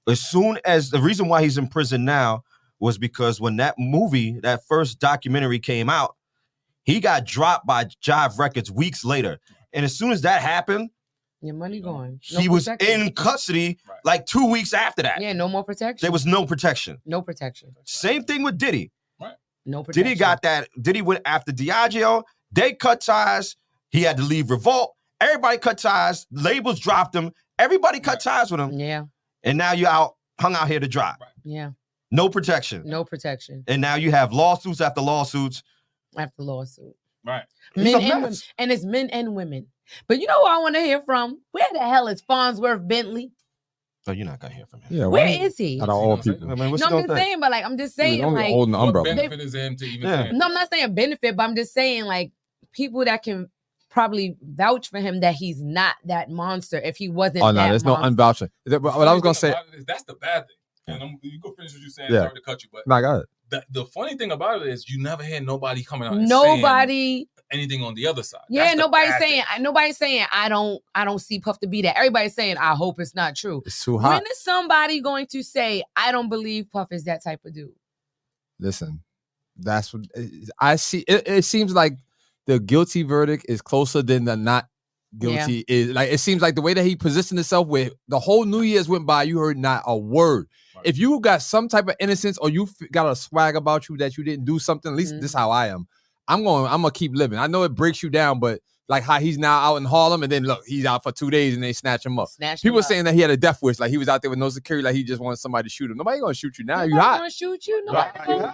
As soon as the reason why he's in prison now was because when that movie, that first documentary came out, he got dropped by Jive Records weeks later. And as soon as that happened, your money gone. He was in custody like 2 weeks after that. Yeah, no more protection. There was no protection. No protection. Same thing with Diddy. Right. No protection. Diddy got that. Diddy went after Diageo. They cut ties. He had to leave Revolt. Everybody cut ties. Labels dropped him. Everybody cut ties with him. Yeah. And now you hung out here to dry. Yeah. No protection. No protection. And now you have lawsuits after lawsuits. After lawsuit. Right. Men and women. And it's men and women. But you know who I want to hear from? Where the hell is Farnsworth Bentley? Oh, you're not gonna hear from him. Yeah, Where is he? Out of all people. I mean, what's No, he I'm gonna just think? saying, but like, I'm just saying, like, holding the What umbrella. benefit is him to even Yeah. say it? no, I'm not saying benefit, but I'm just saying, like, people that can probably vouch for him that he's not that monster if he wasn't. Oh no, that there's no monster. unvouching. What I was gonna say. About it is, that's the bad thing. And you go finish what you're saying. Yeah. Sorry to cut you, but No, I got it. the funny thing about it is you never hear nobody coming out and Nobody. saying anything on the other side. Yeah, That's the nobody's bad saying. thing. Nobody's saying. I don't see Puff to be that. Everybody's saying. I hope it's not true. It's too hot. When is somebody going to say, I don't believe Puff is that type of dude? Listen, that's what I see. It seems like the guilty verdict is closer than the not guilty is. Like, it seems like the way that he positioned himself with the whole New Year's went by, you heard not a word. Right. If you got some type of innocence or you got a swag about you that you didn't do something, at least this is how I am. I'm gonna keep living. I know it breaks you down, but like how he's now out in Harlem and then look, he's out for 2 days and they snatch him up. People saying that he had a death wish, like he was out there with no security, like he just wanted somebody to shoot him. Nobody gonna shoot you now. You hot. Gonna shoot you. Nobody gonna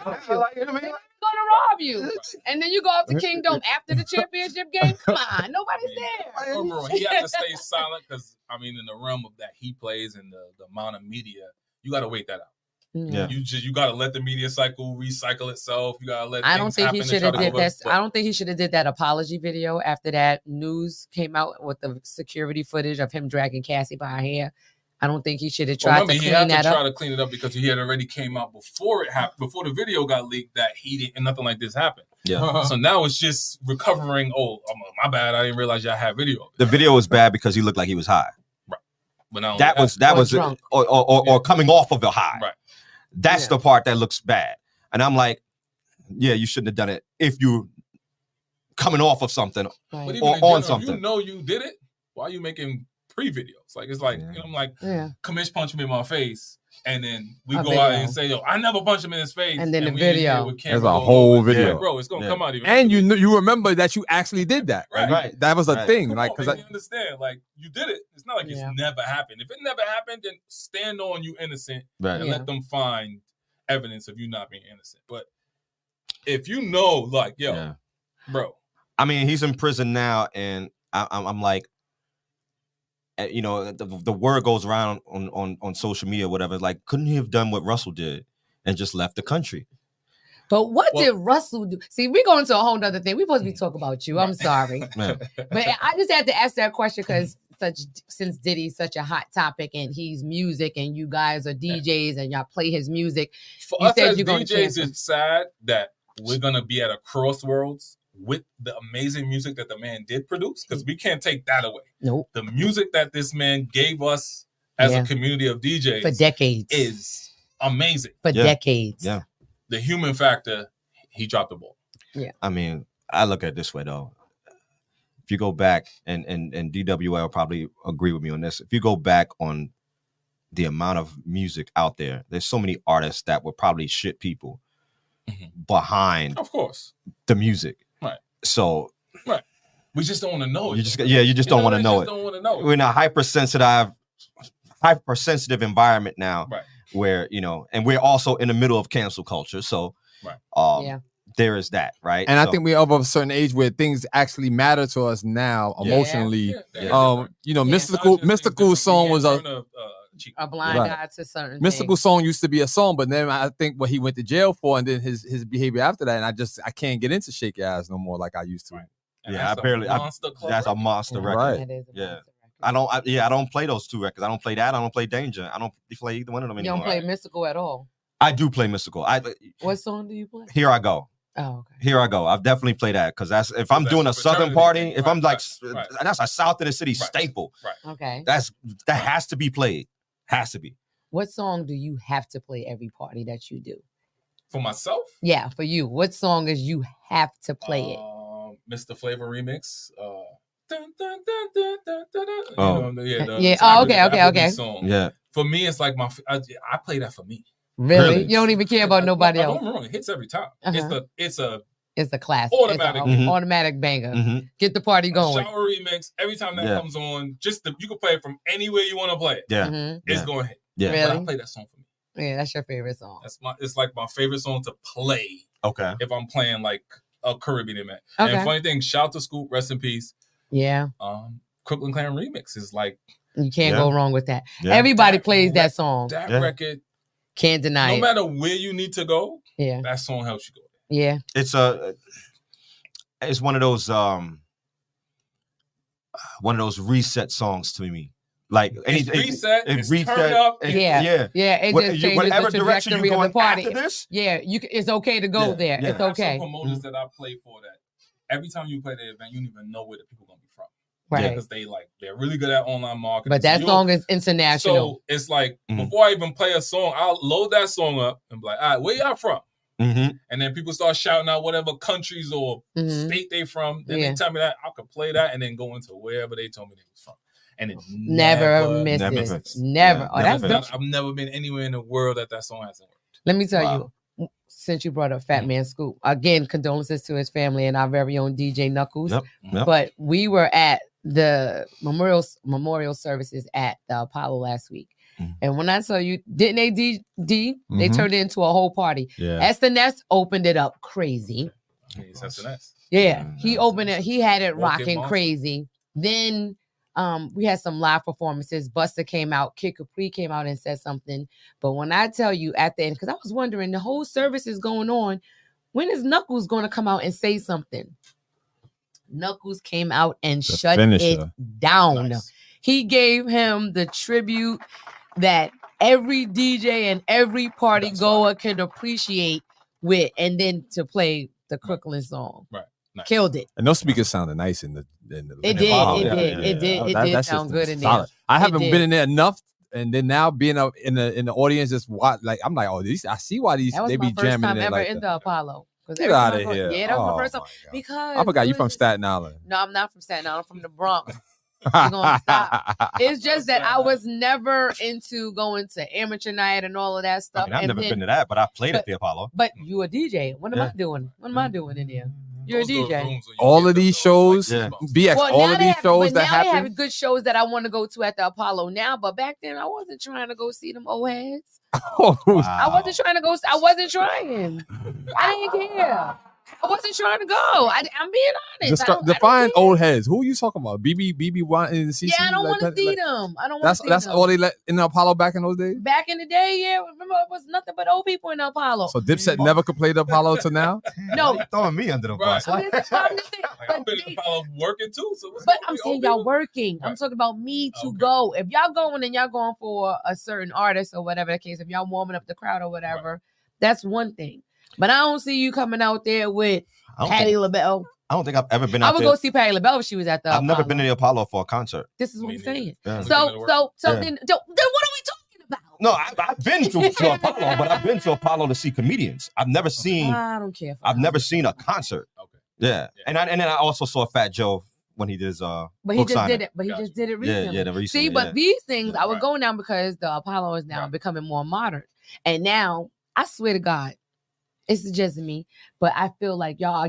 rob you. And then you go up to Kingdom after the championship game. Come on, nobody's there. Overall, he has to stay silent because I mean, in the realm of that he plays and the amount of media, you got to wait that out. Yeah. You got to let the media cycle recycle itself. You got to let. I don't think he should have did that. I don't think he should have did that apology video after that news came out with the security footage of him dragging Cassie by her hair. I don't think he should have tried to clean that up. He had to try to clean it up because he had already came out before it happened, before the video got leaked that he didn't, nothing like this happened. Yeah. So now it's just recovering. Oh, my bad. I didn't realize y'all had video. The video was bad because he looked like he was high. Right. But that was drunk. or coming off of a high. Right. That's the part that looks bad. And I'm like, yeah, you shouldn't have done it if you're coming off of something Right. or on something. If you know you did it, why are you making pre-videos? Like, it's like, you know, I'm like, Kamish punched me in my face, and then we go out and say, yo, I never punched him in his face. And then the video. There's a whole video. Like, bro, it's going to come out even. And you remember that you actually did that. Right. That was a thing. Come like, on, because you understand, like, you did it. It's not like it's never happened. If it never happened, then stand on you innocent and let them find evidence of you not being innocent. But if you know, like, yo, bro. I mean, he's in prison now, and I'm like, you know, the word goes around on social media, whatever. Like, couldn't he have done what Russell did and just left the country? But what did Russell do? See, we're going to a whole nother thing. We're supposed to be talking about you. I'm sorry. But I just had to ask that question because since Diddy's such a hot topic and he's music and you guys are DJs and y'all play his music. For us as DJs, it's sad that we're going to be at a crossroads with the amazing music that the man did produce, because we can't take that away. Nope. The music that this man gave us as a community of DJs for decades is amazing. For decades. Yeah. The human factor, he dropped the ball. Yeah. I mean, I look at it this way though. If you go back, and DWL probably agree with me on this. If you go back on the amount of music out there, there's so many artists that would probably shit people behind, of course, the music. Right. So. Right. We just don't want to know it. You just don't want to know it. Don't want to know it. We're in a hypersensitive environment now, right? Where, you know, and we're also in the middle of cancel culture. So, there is that, right? And I think we're of a certain age where things actually matter to us now emotionally. You know, mystical song was a blind eye to certain mystical things. song used to be a song, but then I think what he went to jail for, and then his behavior after that, and I can't get into Shake Your Ass no more like I used to. Right. Yeah, that's a monster record. Right. Yeah. I don't play those two records. I don't play that. I don't play Danger. I don't play either one of them anymore. You don't play Mystical at all? I do play Mystical. What song do you play? Here I Go. Oh, okay. Here I Go. I've definitely played that because that's if I'm doing a Southern party, if I'm like, that's a South of the city staple. Right. Okay. That has to be played. Has to be. What song do you have to play every party that you do? For myself? Yeah, for you. What song is you have to play it? Mr. Flavor remix. Okay. Song. Yeah. For me, it's like I play that for me. Really? You don't even care about nobody else. Don't get me wrong, it hits every time. It's a It's a classic. Automatic. It's an automatic banger. Get the party going. Shower remix. Every time that comes on, you can play it from anywhere you want to play it. Yeah. It's going to hit. Yeah. Really? But I play that song for me. Yeah, that's your favorite song. It's like my favorite song to play. Okay. If I'm playing like a Caribbean event. Okay. And funny thing, shout to Scoop, rest in peace. Yeah. Crooklyn Clan remix is like, you can't go wrong with that. Yeah. Everybody plays that song. That record. Can't deny it. No matter where you need to go, yeah, that song helps you go. Yeah. It's one of those reset songs to me. Like anything reset, reset, turn up. Yeah. It just changes whatever the direction trajectory you're of going the party. after this. Yeah, it's okay to go there. Yeah. It's okay. Some promoters that I play for that every time you play the event, you don't even know where the people gonna be from. Right. Because they're really good at online marketing. But that song is international. So it's like before I even play a song, I'll load that song up and be like, all right, where y'all from? And then people start shouting out whatever countries or state they from. Then they tell me that I could play that and then go into wherever they told me they was from. And it never misses. Never. Oh, that's dope. I've never been anywhere in the world that song hasn't worked. Let me tell you, since you brought up Fat Man Scoop, again, condolences to his family and our very own DJ Knuckles. Yep. But we were at the memorial services at the Apollo last week. And when I tell you, didn't they, they turned it into a whole party. Yeah. SNS opened it up crazy. It's SNS. Yeah, he opened it. He had it Walk-in rocking monster. crazy. Then we had some live performances. Busta came out. Kid Capri came out and said something. But when I tell you at the end, because I was wondering, the whole service is going on. When is Knuckles going to come out and say something? Knuckles came out and shut it down. Nice. He gave him the tribute that every DJ and every party goer can appreciate with, and then to play the Crooklyn song. Right. Nice. Killed it. And those speakers sounded nice in the It did sound good in there. I haven't been in there enough, and then now being up in the audience, just watch, like I'm like, oh, I see why these they be jamming in there. That was my first time ever like in the Apollo. Get out of here! Yeah, that was my first time because I forgot you from Staten Island. No, I'm not from Staten Island. I'm from the Bronx. You're gonna stop. It's just that I was never into going to amateur night and all of that stuff. I've never been to that, but I played at the Apollo. But you a DJ. What am I doing? What am I doing in there? You're a DJ. All of these shows, BX, all of these shows that happen. Now they have good shows that I want to go to at the Apollo now. But back then, I wasn't trying to go see them old heads. Oh, wow. I wasn't trying to go. I wasn't trying. I didn't care. I wasn't trying to go. I'm being honest. Define old heads. Who are you talking about? BB White and CC? Yeah, I don't want to see them. I don't want to see them. That's all they let in the Apollo back in those days? Back in the day, yeah. Remember, it was nothing but old people in the Apollo. So Dipset never could play the Apollo till now? No. You're throwing me under the bus. I've been in the Apollo working too. But I'm saying y'all working. I'm talking about me to go. If y'all going and y'all going for a certain artist or whatever the case, if y'all warming up the crowd or whatever, that's one thing. But I don't see you coming out there with Patti LaBelle. I don't think I've ever been out there. I would go see Patti LaBelle if she was at the Apollo. Never been to the Apollo for a concert. This is what I'm saying. Yeah. So then what are we talking about? No, I've been to Apollo, but I've been to Apollo to see comedians. I've never seen. I don't care. I've never seen a concert. Okay. Yeah. And then I also saw Fat Joe when he did but he just did it. But he just did it recently. Yeah, recently. See, but these things I would go now because the Apollo is now becoming more modern. And now, I swear to God, it's just me, but I feel like y'all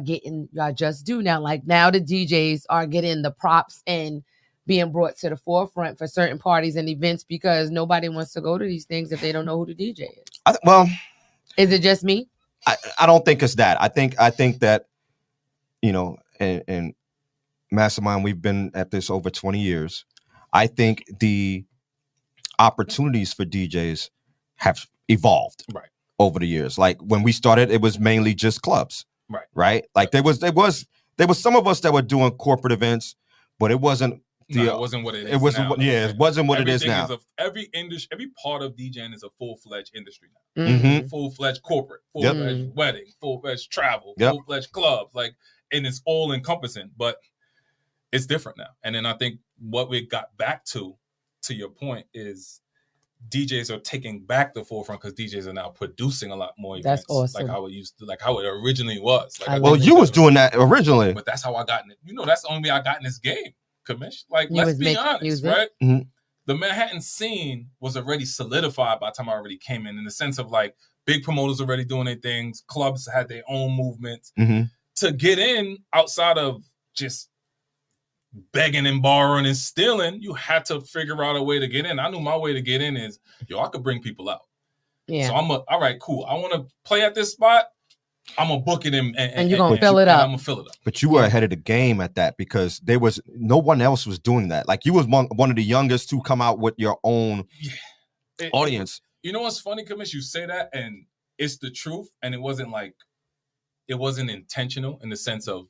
just do now. Like now the DJs are getting the props and being brought to the forefront for certain parties and events because nobody wants to go to these things if they don't know who the DJ is. Is it just me? I don't think it's that. I think that, and Mastermind, we've been at this over 20 years. I think the opportunities for DJs have evolved. Right. Over the years. Like when we started, it was mainly just clubs. Right. Like there was some of us that were doing corporate events, but it wasn't it wasn't what it is. It wasn't now. it wasn't what Everything it is now. Every part of DJing is a full-fledged industry now. Mm-hmm. Full-fledged corporate, full-fledged wedding, full-fledged travel, full-fledged clubs, and it's all encompassing, but it's different now. And then I think what we got back to your point, is DJs are taking back the forefront because DJs are now producing a lot more events. That's awesome. Like how it used to, like how it originally was. You was doing that originally. But that's how I got in it. That's the only way I got in this game, Commish. Like, let's be honest, right? Mm-hmm. The Manhattan scene was already solidified by the time I already came in the sense of like big promoters already doing their things. Clubs had their own movements. Mm-hmm. to get in outside of just begging and borrowing and stealing, you had to figure out a way to get in. I knew my way to get in is, I could bring people out. Yeah. So all right, cool. I want to play at this spot. I'm gonna book it in, and you're gonna fill it up. I'm gonna fill it up. But you were ahead of the game at that because no one else was doing that. Like you was one of the youngest to come out with your own audience. You know what's funny, Commish? You say that, and it's the truth, and it wasn't intentional in the sense of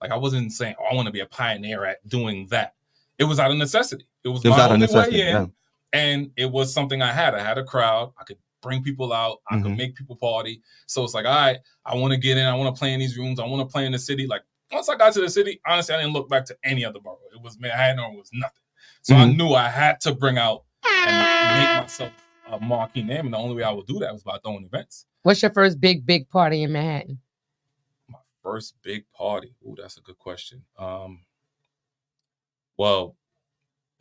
like I wasn't saying, I want to be a pioneer at doing that. It was out of necessity. It was my only way in, and it was something I had. I had a crowd. I could bring people out. I could make people party. So it's like, all right, I want to get in. I want to play in these rooms. I want to play in the city. Like once I got to the city, honestly, I didn't look back to any other borough. It was Manhattan or it was nothing. So I knew I had to bring out and make myself a marquee name. And the only way I would do that was by throwing events. What's your first big party in Manhattan? My first big party. Ooh, that's a good question. Well,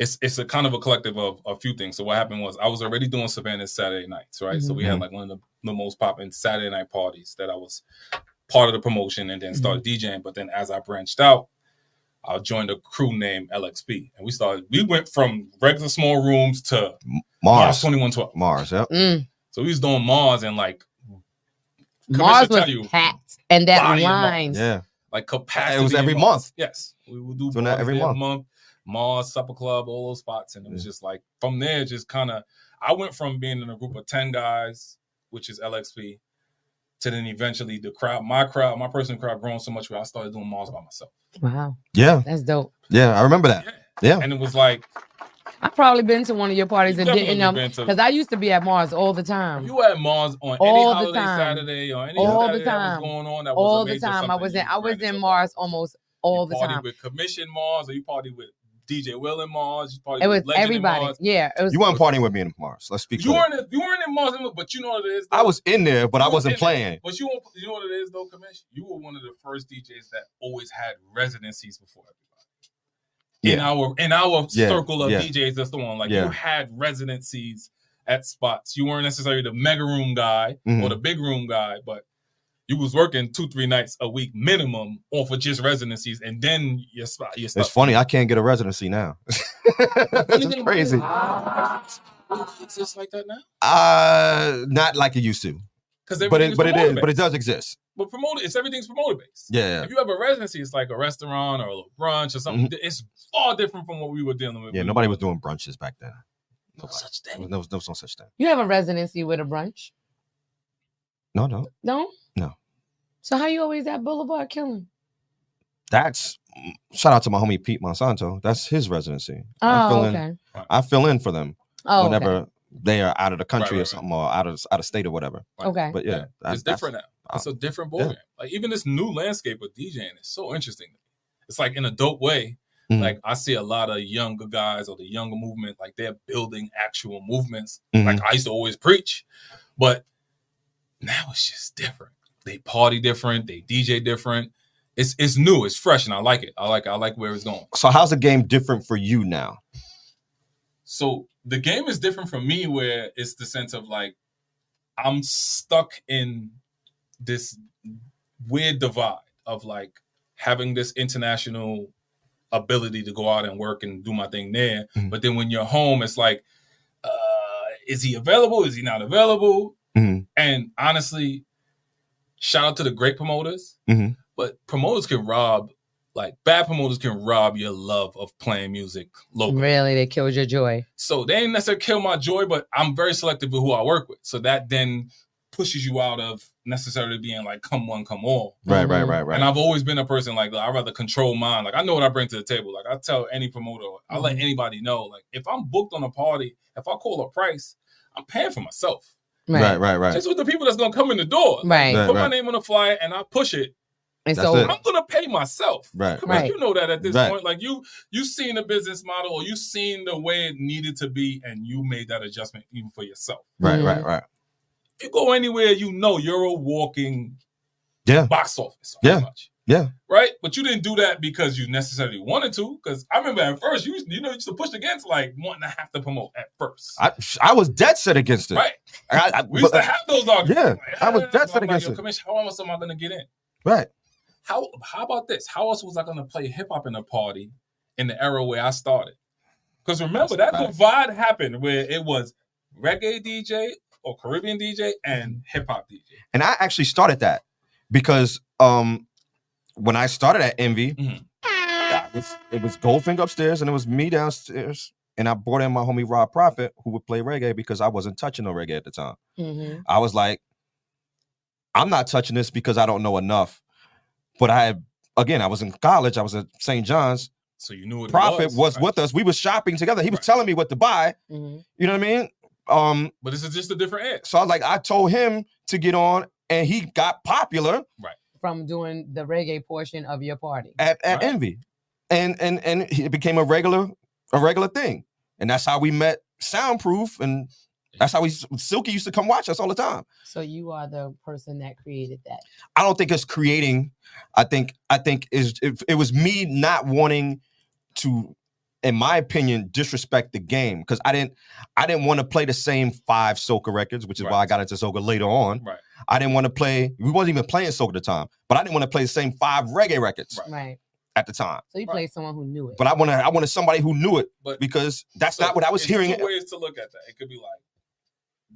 it's a kind of a collective of a few things. So what happened was I was already doing Savannah's Saturday nights, right? So we had like one of the most popping Saturday night parties that I was part of the promotion and then started DJing. But then as I branched out, I joined a crew named LXP. And we went from regular small rooms to Mars 2112. Mars, yep. So we was doing Mars and like Mars was packed and that line. Yeah. Like capacity. It was every month. Yes. We would do that every month. Mars, Supper Club, all those spots. And it was just like, from there, just kind of, I went from being in a group of 10 guys, which is LXP, to then eventually my personal crowd growing so much where I started doing Mars by myself. Wow. Yeah. That's dope. Yeah, I remember that. Yeah. And it was like, I've probably been to one of your parties and didn't know, because I used to be at Mars all the time. You at Mars on any holiday Saturday or any Saturday that was going on. That was all the time. I was in Mars almost all the time. You party with Commission Mars, or you party with DJ Will and Mars. You party it was with Legend everybody. Mars. Yeah, it was. You weren't partying with me in Mars. Let's speak. You weren't in Mars, but you know what it is. Though? I was in there, but I wasn't playing. But you know what it is, though, Commission. You were one of the first DJs that always had residencies before everybody. In our circle of DJs that's the one. Like you had residencies at spots. You weren't necessarily the mega room guy or the big room guy, but you was working 2-3 nights a week minimum off of just residencies, and then your spot. It's funny, I can't get a residency now. It's crazy. It's just like that now. Not like it used to. But it does exist. But everything's promoter based. Yeah. If you have a residency, it's like a restaurant or a little brunch or something. It's far different from what we were dealing with. Yeah, nobody was doing brunches back then. No such thing. There was no such thing. You have a residency with a brunch? No. No? No. So how you always at Boulevard Killing? That's shout out to my homie Pete Monsanto. That's his residency. Okay. I fill in for them whenever they are out of the country or something, or out of state or whatever. Okay. But yeah. It's different now. It's a different ballgame. Like even this new landscape of DJing is so interesting. It's like in a dope way. Like I see a lot of younger guys or the younger movement, like they're building actual movements. Like I used to always preach, but now it's just different. They party different. They DJ different. It's new. It's fresh, and I like it. I like where it's going. So how's the game different for you now? So the game is different for me, where it's the sense of like I'm stuck in this weird divide of like having this international ability to go out and work and do my thing there. But then when you're home, it's like, is he available? Is he not available? And honestly, shout out to the great promoters, but promoters can rob, like bad promoters can rob your love of playing music locally. Really? They killed your joy. So they ain't necessarily kill my joy, but I'm very selective with who I work with. So that then pushes you out of necessarily being like, come one, come all. Right. And I've always been a person like, I'd rather control mine. Like I know what I bring to the table. Like I tell any promoter, I let anybody know, like if I'm booked on a party, if I call a price, I'm paying for myself. Right. Just with the people that's gonna come in the door. Right. Put my name on the flyer and I push it. And That's so it. I'm gonna pay myself. Right. You know that at this point. Like you seen the business model or you seen the way it needed to be and you made that adjustment even for yourself. Right. If you go anywhere, you know you're a walking box office. Much. Yeah. Right? But you didn't do that because you necessarily wanted to. Because I remember at first, you used to push against like wanting to have to promote at first. I was dead set against it. Right. We used to have those arguments. Yeah. Like, I was dead set against it. Commission, how am I going to get in? Right. how about this? How else was I gonna play hip hop in a party in the era where I started? Because remember that divide happened where it was reggae DJ or Caribbean DJ and hip hop DJ. And I actually started that because when I started at Envy, it was Goldfinger upstairs and it was me downstairs. And I brought in my homie Rob Prophet, who would play reggae because I wasn't touching no reggae at the time. Mm-hmm. I was like, I'm not touching this because I don't know enough. But I was in college. I was at St. John's. So you knew what Prophet was with us. We were shopping together. He was telling me what to buy. Mm-hmm. You know what I mean? But this is just a different edge. So I told him to get on, and he got popular. Right. From doing the reggae portion of your party. At Envy. And it became a regular thing. And that's how we met Soundproof, and that's how Silky used to come watch us all the time. So you are the person that created that. I don't think it's creating. I think it was me not wanting to, in my opinion, disrespect the game, because I didn't want to play the same 5 soca records, which is why I got into soca later on. Right. I didn't want to play. We wasn't even playing soca at the time, but I didn't want to play the same 5 reggae records. Right. At the time. So you played someone who knew it. But I wanted somebody who knew it, but because that's not what I was hearing. Two ways to look at that. It could be like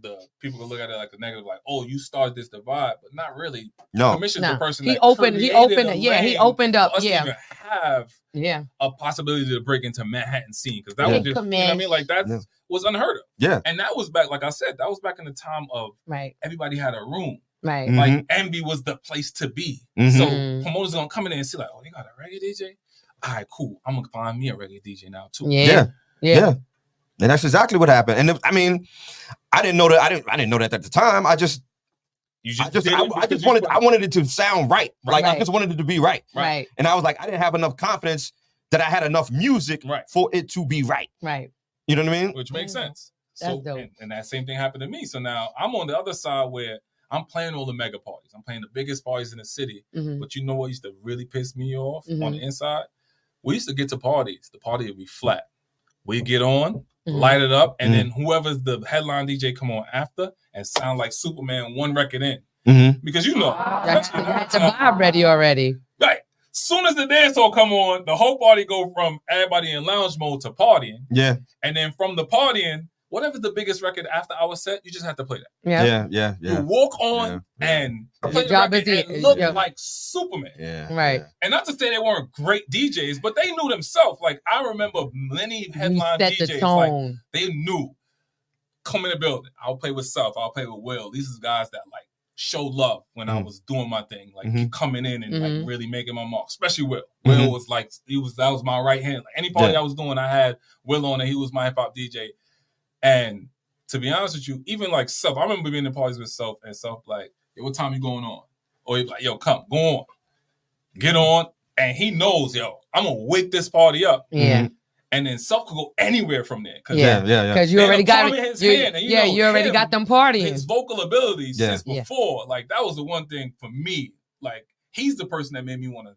the people could look at it like a negative, like, oh, you started this divide, but not really. No. Commission's the person he that opened it. He opened up. For us to even have a possibility to break into Manhattan scene, because that was just, you know what I mean? Like that was unheard of. Yeah. And that was back, like I said, that was back in the time of everybody had a room. Right. Mm-hmm. Like Envy was the place to be. Mm-hmm. So promoters gonna come in there and see like, oh, they got a reggae DJ? All right, cool. I'm gonna find me a reggae DJ now too. Yeah. And that's exactly what happened. And I mean, I didn't know that. I didn't know that at the time. I wanted it to sound right. Like I just wanted it to be right. Right. And I was like, I didn't have enough confidence that I had enough music for it to be right. Right. You know what I mean? Which makes sense. That's dope. And that same thing happened to me. So now I'm on the other side where I'm playing all the mega parties. I'm playing the biggest parties in the city. Mm-hmm. But you know what used to really piss me off on the inside? We used to get to parties. The party would be flat. We get on, light it up, and then whoever's the headline DJ come on after and sound like Superman 1 record in. Mm-hmm. Because you know. That's the vibe ready already. Right. Soon as the dance hall come on, the whole party go from everybody in lounge mode to partying. Yeah. And then from the partying, whatever's the biggest record after our set, you just have to play that. Yeah. You walk on and play the record and look like Superman. Yeah. Right. And not to say they weren't great DJs, but they knew themselves. Like I remember many headline DJs, like they knew come in the building. I'll play with Self. I'll play with Will. These are guys that like show love when I was doing my thing, like coming in and like really making my mark. Especially Will. Will was like that was my right hand. Like any party I was doing, I had Will on, and he was my hip hop DJ. And to be honest with you, even like Self, I remember being in parties with Self, and Self like, yo, what time you going on? Or he'd be like, yo, come, go on. Get on. And he knows, yo, I'm going to wake this party up. Yeah. And then Self could go anywhere from there. Because you already got it. You already got them partying. His vocal abilities since before, like that was the one thing for me. Like he's the person that made me want to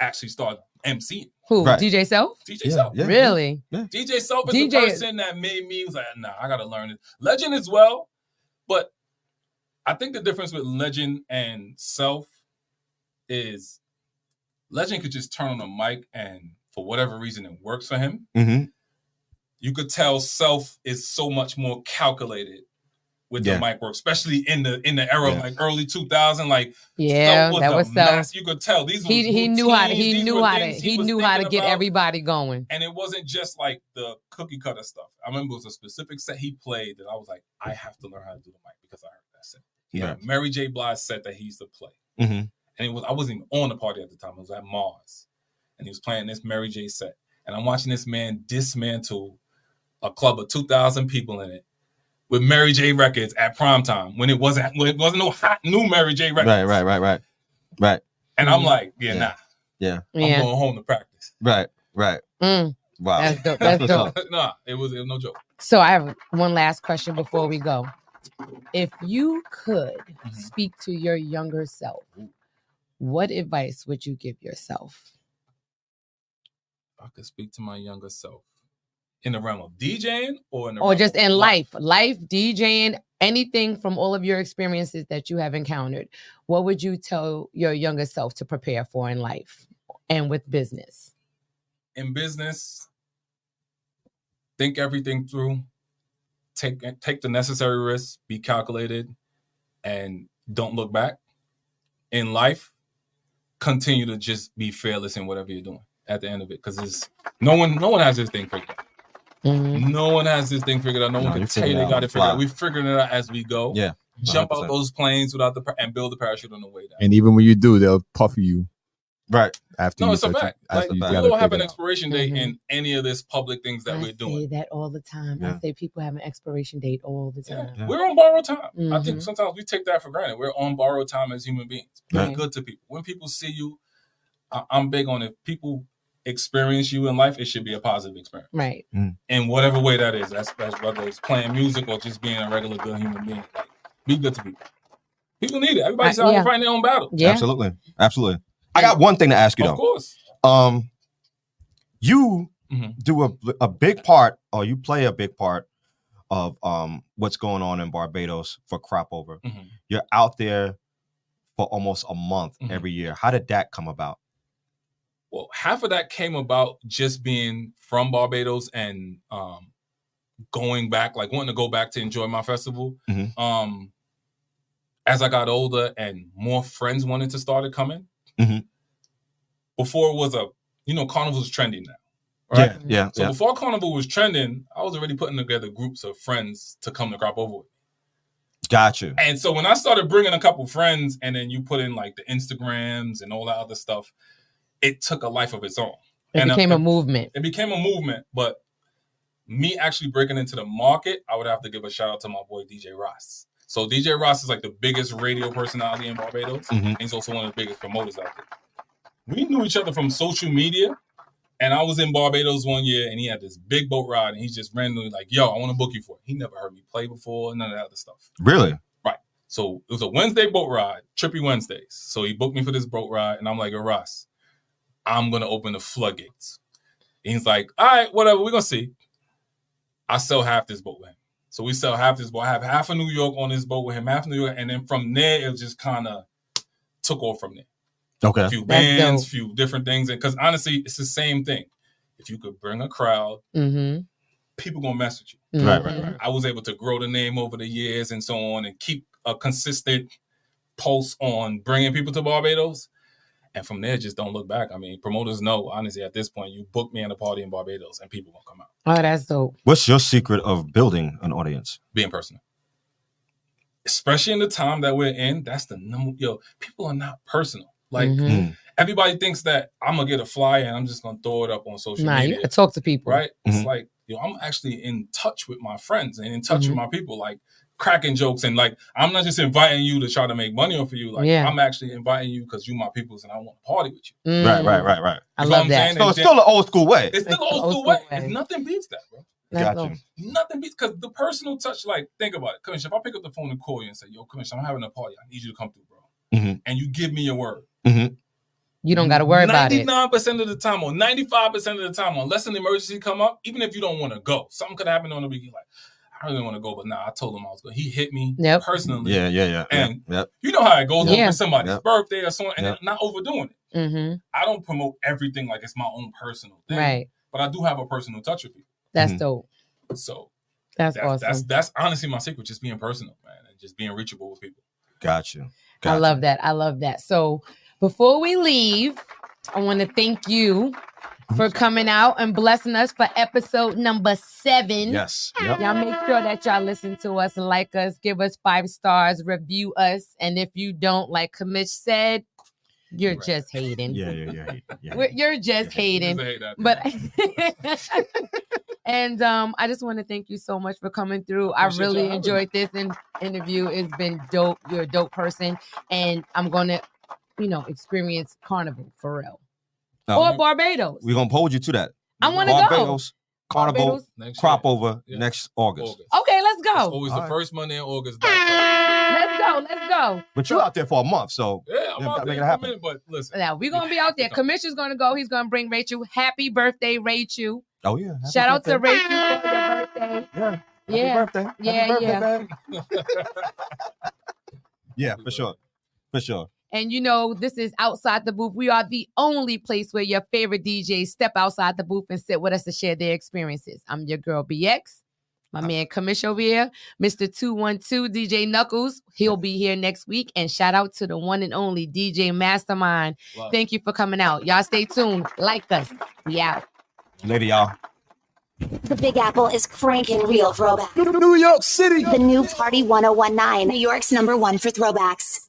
actually start MCing. Who? Right. DJ Self? DJ Self. Yeah. Really? Yeah. DJ Self is the person that made me was like, nah, I got to learn it. Legend as well. But I think the difference with Legend and Self is Legend could just turn on a mic and for whatever reason it works for him. Mm-hmm. You could tell Self is so much more calculated with the mic work, especially in the era of like early 2000. Like that was Self. You could tell these he knew how to get everybody going. And it wasn't just like the cookie cutter stuff. I remember it was a specific set he played that I was like, I have to learn how to do the mic because I heard that set. He had a Mary J. Blige set that he used to play. Mm-hmm. And I wasn't even on the party at the time. It was at Mars. And he was playing this Mary J. set. And I'm watching this man dismantle a club of 2,000 people in it with Mary J. records at prime time when it wasn't no hot new Mary J. records. Right. And I'm like, nah. Yeah. I'm going home to practice. Right. Wow. That's dope. That's dope. Nah, it was no joke. So I have one last question before we go. If you could speak to your younger self, what advice would you give yourself? I could speak to my younger self in the realm of DJing or in the just in life, DJing, anything from all of your experiences that you have encountered, what would you tell your younger self to prepare for in life and with business? In business, think everything through. Take the necessary risks. Be calculated, and don't look back. In life, continue to just be fearless in whatever you're doing at the end of it, because no one has this thing figured out. Mm-hmm. No one has this thing figured out. No one can tell you they got it figured out. We're figuring it out as we go. Yeah. 100%. Jump out those planes and build the parachute on the way down. And even when you do, they'll puff you. Right. No, it's a fact. Like, we don't have an expiration date in any of this public things that we're doing. I say that all the time. Yeah. I say people have an expiration date all the time. Yeah. We're on borrowed time. Mm-hmm. I think sometimes we take that for granted. We're on borrowed time as human beings. Be Right. good to people. When people see you, I'm big on it. People experience you in life, it should be a positive experience. Right. In whatever way that is. That's whether it's playing music or just being a regular good human being. Like, be good to people. People need it. Everybody's out here fighting their own battle. Yeah. Absolutely. I got one thing to ask you though. Of course. You do a big part, or you play a big part of what's going on in Barbados for Crop Over. Mm-hmm. You're out there for almost a month every year. How did that come about? Well, half of that came about just being from Barbados and going back, like wanting to go back to enjoy my festival. As I got older and more friends wanted to start coming. Before it was Carnival's trending now. Right? Yeah. So before Carnival was trending, I was already putting together groups of friends to come to Crop Over with. Got you. And so when I started bringing a couple friends, and then you put in like the Instagrams and all that other stuff, it took a life of its own. It became a movement. It became a movement, but me actually breaking into the market, I would have to give a shout out to my boy DJ Ross. So DJ Ross is like the biggest radio personality in Barbados. And he's also one of the biggest promoters out there. We knew each other from social media, and I was in Barbados one year, and he had this big boat ride, and he's just randomly like, yo, I want to book you for it. He never heard me play before, none of that other stuff. Really? Right. So it was a Wednesday boat ride, Trippy Wednesdays. So he booked me for this boat ride, and I'm like, yo, Ross, I'm going to open the floodgates. And he's like, all right, whatever, we're going to see. I sell half this boat with him. So we sell half this boat. I have half of New York on this boat with him, half of New York, and then from there, it just kind of took off from there. Okay. A few bands, few different things. And because honestly, it's the same thing. If you could bring a crowd, people going to mess with you. Right. I was able to grow the name over the years and so on and keep a consistent pulse on bringing people to Barbados. And from there, just don't look back. I mean, promoters know, honestly, at this point, you book me in a party in Barbados and people won't come out. Oh, that's dope. What's your secret of building an audience? Being personal. Especially in the time that we're in, that's the number. People are not personal. Like, everybody thinks that I'm going to get a flyer and I'm just going to throw it up on social media. You got to talk to people. Right? It's like, I'm actually in touch with my friends and in touch with my people, like cracking jokes. And like, I'm not just inviting you to try to make money off of you. Like, I'm actually inviting you because you my peoples and I want to party with you. Right. I love that. So it's still an old school way. It's still an old school way. Nothing beats that, bro. Got you. Nothing beats, because the personal touch, like, think about it. Commissioner, if I pick up the phone and call you and say, yo, Commissioner, I'm having a party. I need you to come through, bro. And you give me your word. You don't got to worry about it. 99% of the time, or 95% of the time, unless an emergency come up, even if you don't want to go, something could happen on the week. You're like, I really want to go, but I told him I was going. He hit me personally. Yeah. And you know how it goes over somebody's birthday or something, and not overdoing it. I don't promote everything like it's my own personal thing. Right. But I do have a personal touch with people. That's dope. So that's awesome. That's honestly my secret, just being personal, man, and just being reachable with people. Got you. I love that. So before we leave, I want to thank you for coming out and blessing us for episode number 7. Yes. Y'all make sure that y'all listen to us, like us, give us 5 stars, review us. And if you don't, like Kamish said, you're just hating. Yeah. You're just hating. But and I just want to thank you so much for coming through. I really enjoyed this interview. It's been dope. You're a dope person. And I'm going to, experience Carnival for real. Or Barbados. We're going to hold you to that. I want to go. Barbados, Carnival, Crop Over next August. Okay, let's go. It's always the first Monday in August. Let's go. But you're out there for a month, so I'm out there make it happen. But listen. Now, we're going to be out there. Commissioner's going to go. He's going to bring Rachel. Happy birthday, Rachel. Oh, yeah. Shout out to Rachel for your birthday. Yeah. Yeah. Happy birthday. Yeah, Happy birthday, babe. Yeah, for sure. For sure. And you know, this is Outside the Booth. We are the only place where your favorite DJs step outside the booth and sit with us to share their experiences. I'm your girl, BX. My man, Kamish over here. Mr. 212, DJ Knuckles. He'll be here next week. And shout out to the one and only DJ Mastermind. Wow. Thank you for coming out. Y'all stay tuned. Like us. We out. Later, y'all. The Big Apple is cranking real throwback. New York City. The new Party 1019, New York's #1 for throwbacks.